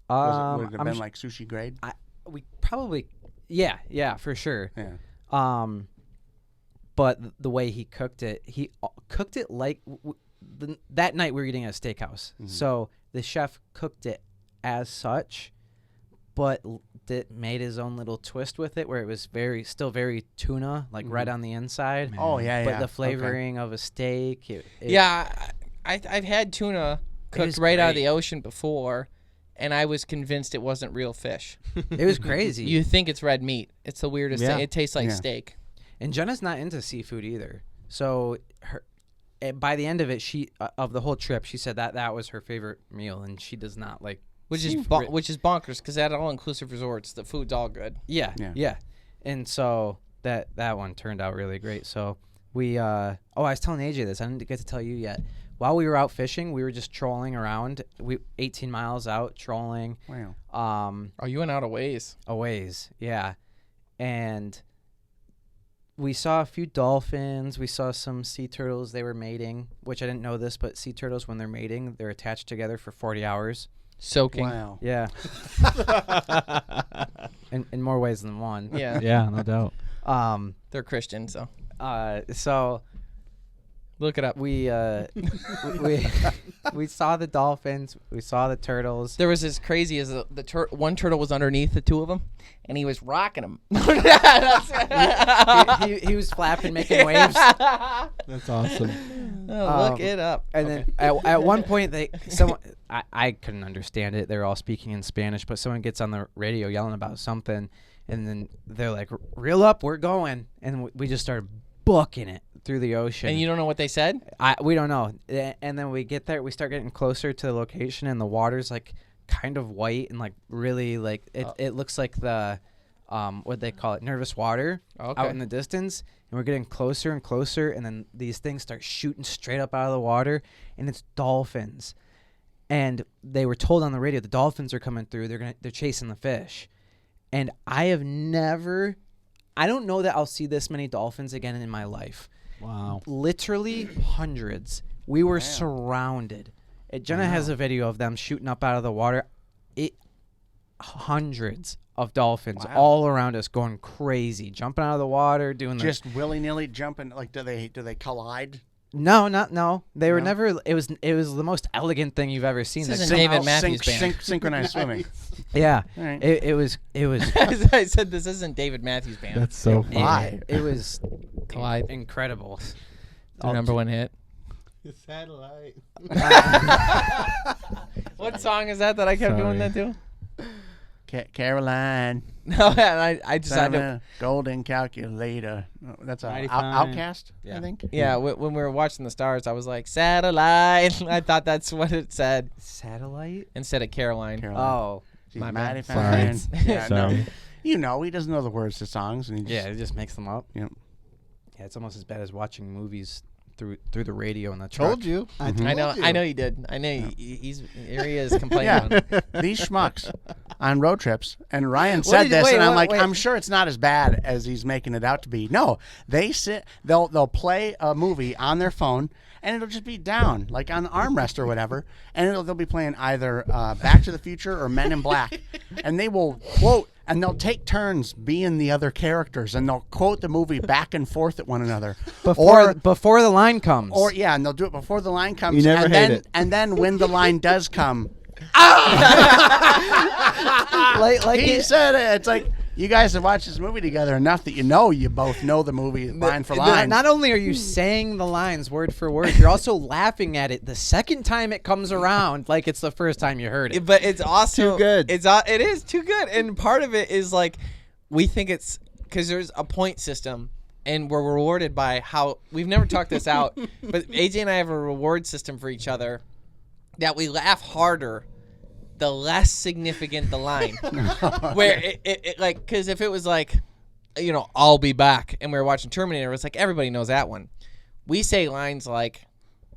Would it have I'm been sh- like sushi grade? we probably yeah for sure. Yeah. But the way he cooked it like that night we were eating at a steakhouse. Mhm. So the chef cooked it as such, but made his own little twist with it, where it was still very tuna, like red on the inside. Oh yeah, But yeah. the flavoring of a steak. I've had tuna cooked was right out of great. the ocean before, and I was convinced it wasn't real fish. It was crazy. You think it's red meat. It's the weirdest Yeah. thing. It tastes like Yeah. steak. And Jenna's not into seafood either. So by the end of it, of the whole trip, she said that was her favorite meal, and she does not like. Which is bonkers, because at all-inclusive resorts, the food's all good. Yeah. And so that one turned out really great. So we I was telling AJ this. I didn't get to tell you yet. While we were out fishing, we were just trolling around. 18 miles out trolling. Wow. Oh, you went out a ways. A ways, yeah. And we saw a few dolphins. We saw some sea turtles. They were mating, which I didn't know this, but sea turtles, when they're mating, they're attached together for 40 hours. Soaking. Wow. Yeah. in more ways than one. Yeah. Yeah, no doubt. They're Christian, so So look it up. we we saw the dolphins. We saw the turtles. There was as crazy as one turtle was underneath the two of them, and he was rocking them. he was flapping, making waves. That's awesome. Look it up. And then at one point, I couldn't understand it. They were all speaking in Spanish, but someone gets on the radio yelling about something, and then they're like, "Reel up, we're going," and we just started booking it through the ocean. And you don't know what they said? We don't know. And then we get there, we start getting closer to the location, and the water's like kind of white and like really like it looks like the what they call it, nervous water out in the distance. And we're getting closer and closer, and then these things start shooting straight up out of the water, and it's dolphins. And they were told on the radio the dolphins are coming through. They're chasing the fish. And I don't know that I'll see this many dolphins again in my life. Wow. Literally hundreds. We were surrounded. Jenna has a video of them shooting up out of the water. Hundreds of dolphins all around us, going crazy, jumping out of the water, doing Just willy-nilly jumping. Like, do they collide? No. They were never. It was the most elegant thing you've ever seen. This isn't David Matthews Band. Synchronized swimming. Yeah, All right. it was. I said this isn't David Matthews Band. That's so funny. Why? It was Collide. incredible. Their number one hit. Satellite. What song is that I kept doing that to? Caroline. No, I decided. Son of a golden calculator. Oh, that's a 95. Outcast, Yeah. I think. Yeah, when we were watching the stars, I was like, satellite. I thought that's what it said Satellite. instead of Caroline. Oh, She's my mighty bad. fine. Yeah, no. Sorry. You know, he doesn't know the words to songs. And he just, yeah. It just makes them up. Yep. Yeah, it's almost as bad as watching movies through the radio in the truck. Told you. I know you did. I know here he is complaining. Yeah, these schmucks on road trips. And Ryan said this, and I'm like, I'm sure it's not as bad as he's making it out to be. No, they'll play a movie on their phone, and it'll just be down, like on the armrest or whatever, and they'll be playing either Back to the Future or Men in Black, and they will quote, and they'll take turns being the other characters, and they'll quote the movie back and forth at one another. Before the line comes. And they'll do it before the line comes. You never and hate then, it. And then when the line does come, like he said it. It's like, you guys have watched this movie together enough that you both know the movie line for line. Not only are you saying the lines word for word, you're also laughing at it the second time it comes around, like it's the first time you heard it. But it's also Too good. It is too good, and part of it is like we think it's because there's a point system, and we're rewarded by how we've never talked this out. But AJ and I have a reward system for each other that we laugh harder the less significant the line. Where it like, because if it was like, I'll be back, and we were watching Terminator, it's like everybody knows that one. We say lines like,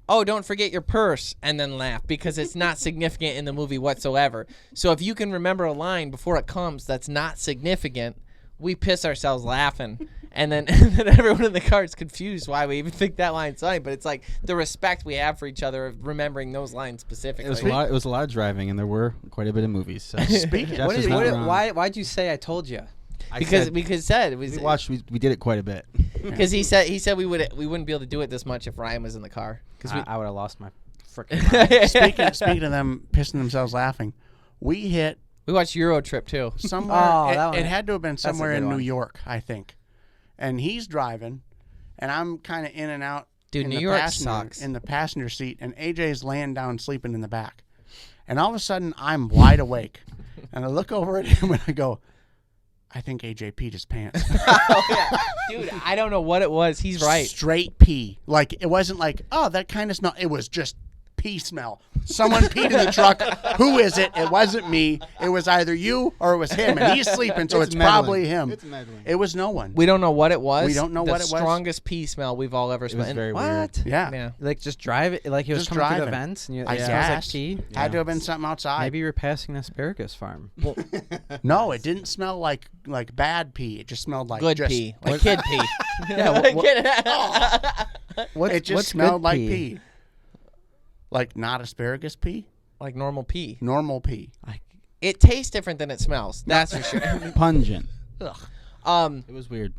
oh, don't forget your purse, and then laugh because it's not significant in the movie whatsoever. So if you can remember a line before it comes that's not significant, we piss ourselves laughing. And then everyone in the car is confused why we even think that line's funny. But it's like the respect we have for each other of remembering those lines specifically. It was a lot of driving, and there were quite a bit of movies. So. Speaking, Why'd you say I told you? Because we did it quite a bit. Because he said we wouldn't be able to do it this much if Ryan was in the car. Because I would have lost my freaking mind. Speaking of them pissing themselves laughing, we hit We watched Euro Trip too. Somewhere. Oh, that one- it had to have been a somewhere good in New one. York, I think. And he's driving, and I'm kind of in and out. Dude, in New the York passenger, sucks. In the passenger seat, and AJ's laying down sleeping in the back. And all of a sudden, I'm wide awake, and I look over at him and I go, I think AJ peed his pants. Oh, yeah. Dude, I don't know what it was. He's right. Straight pee. Like, it wasn't like, oh, that kind of smell. It was just pee smell. Someone peed in the truck. Who is it? It wasn't me. It was either you or it was him. And he's sleeping, so it's probably him. It's meddling. It was no one. We don't know what it was. We don't know what it was. The strongest pee smell we've all ever It smelled. was very What? weird. Yeah. Yeah. Like just drive it. Like it was Just coming through the driving. vents, and you, I it smells like guess. pee. Had to have been something outside. Maybe you're passing an asparagus farm. No, it didn't smell like bad pee. It just smelled like Good just, pee. Like kid pee. Yeah, Like what- kid- What's, It just what's smelled good like pee. Like not asparagus pee, like normal pee. normal pee. It tastes different than it smells. That's for sure. Pungent. Um, It was weird.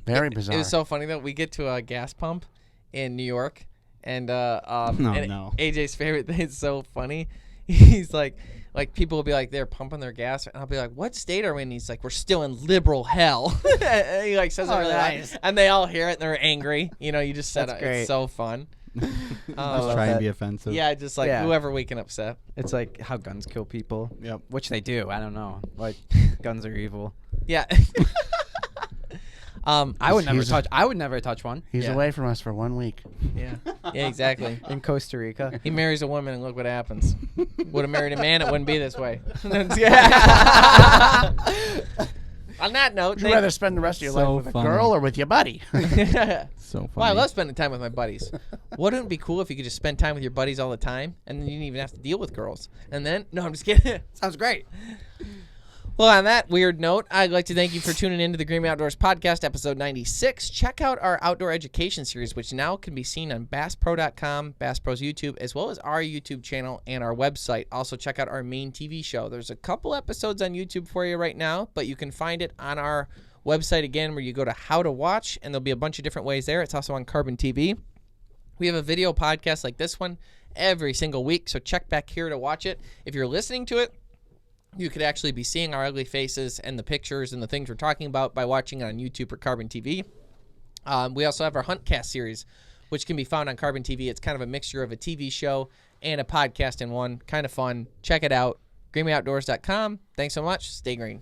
Very It bizarre. was so funny though. We get to a gas pump in New York, and No. AJ's favorite thing is so funny. He's like people will be like they're pumping their gas, and I'll be like, "What state are we in?" He's like, "We're still in liberal hell." And he like says it really loud, nice. and they all hear it and they're angry. You know, you just said That's it. great. It's so fun. Just love try and that. be offensive. Yeah, just like Yeah. whoever we can upset. It's like how guns kill people. Yep. Which they do. I don't know. Like guns are evil. Yeah. I would never He's- touch. I would never touch one He's Yeah. away from us for 1 week. Yeah. Yeah, exactly. in Costa Rica. He marries a woman and look what happens. Would have married a man, it wouldn't be this way. On that note, Would you rather spend the rest of your So life with funny. a girl or with your buddy? So funny. well, I love spending time with my buddies. Wouldn't it be cool if you could just spend time with your buddies all the time and then you didn't even have to deal with girls? And then, no, I'm just kidding. Sounds great. Well, on that weird note, I'd like to thank you for tuning in to the Green Outdoors Podcast, episode 96. Check out our outdoor education series, which now can be seen on BassPro.com, Bass Pro's YouTube, as well as our YouTube channel and our website. Also, check out our Maine TV show. There's a couple episodes on YouTube for you right now, but you can find it on our website again where you go to How to Watch, and there'll be a bunch of different ways there. It's also on Carbon TV. We have a video podcast like this one every single week, so check back here to watch it. If you're listening to it, you could actually be seeing our ugly faces and the pictures and the things we're talking about by watching it on YouTube or Carbon TV. We also have our Huntcast series, which can be found on Carbon TV. It's kind of a mixture of a TV show and a podcast in one. Kind of fun. Check it out. GreenwayOutdoors.com. Thanks so much. Stay green.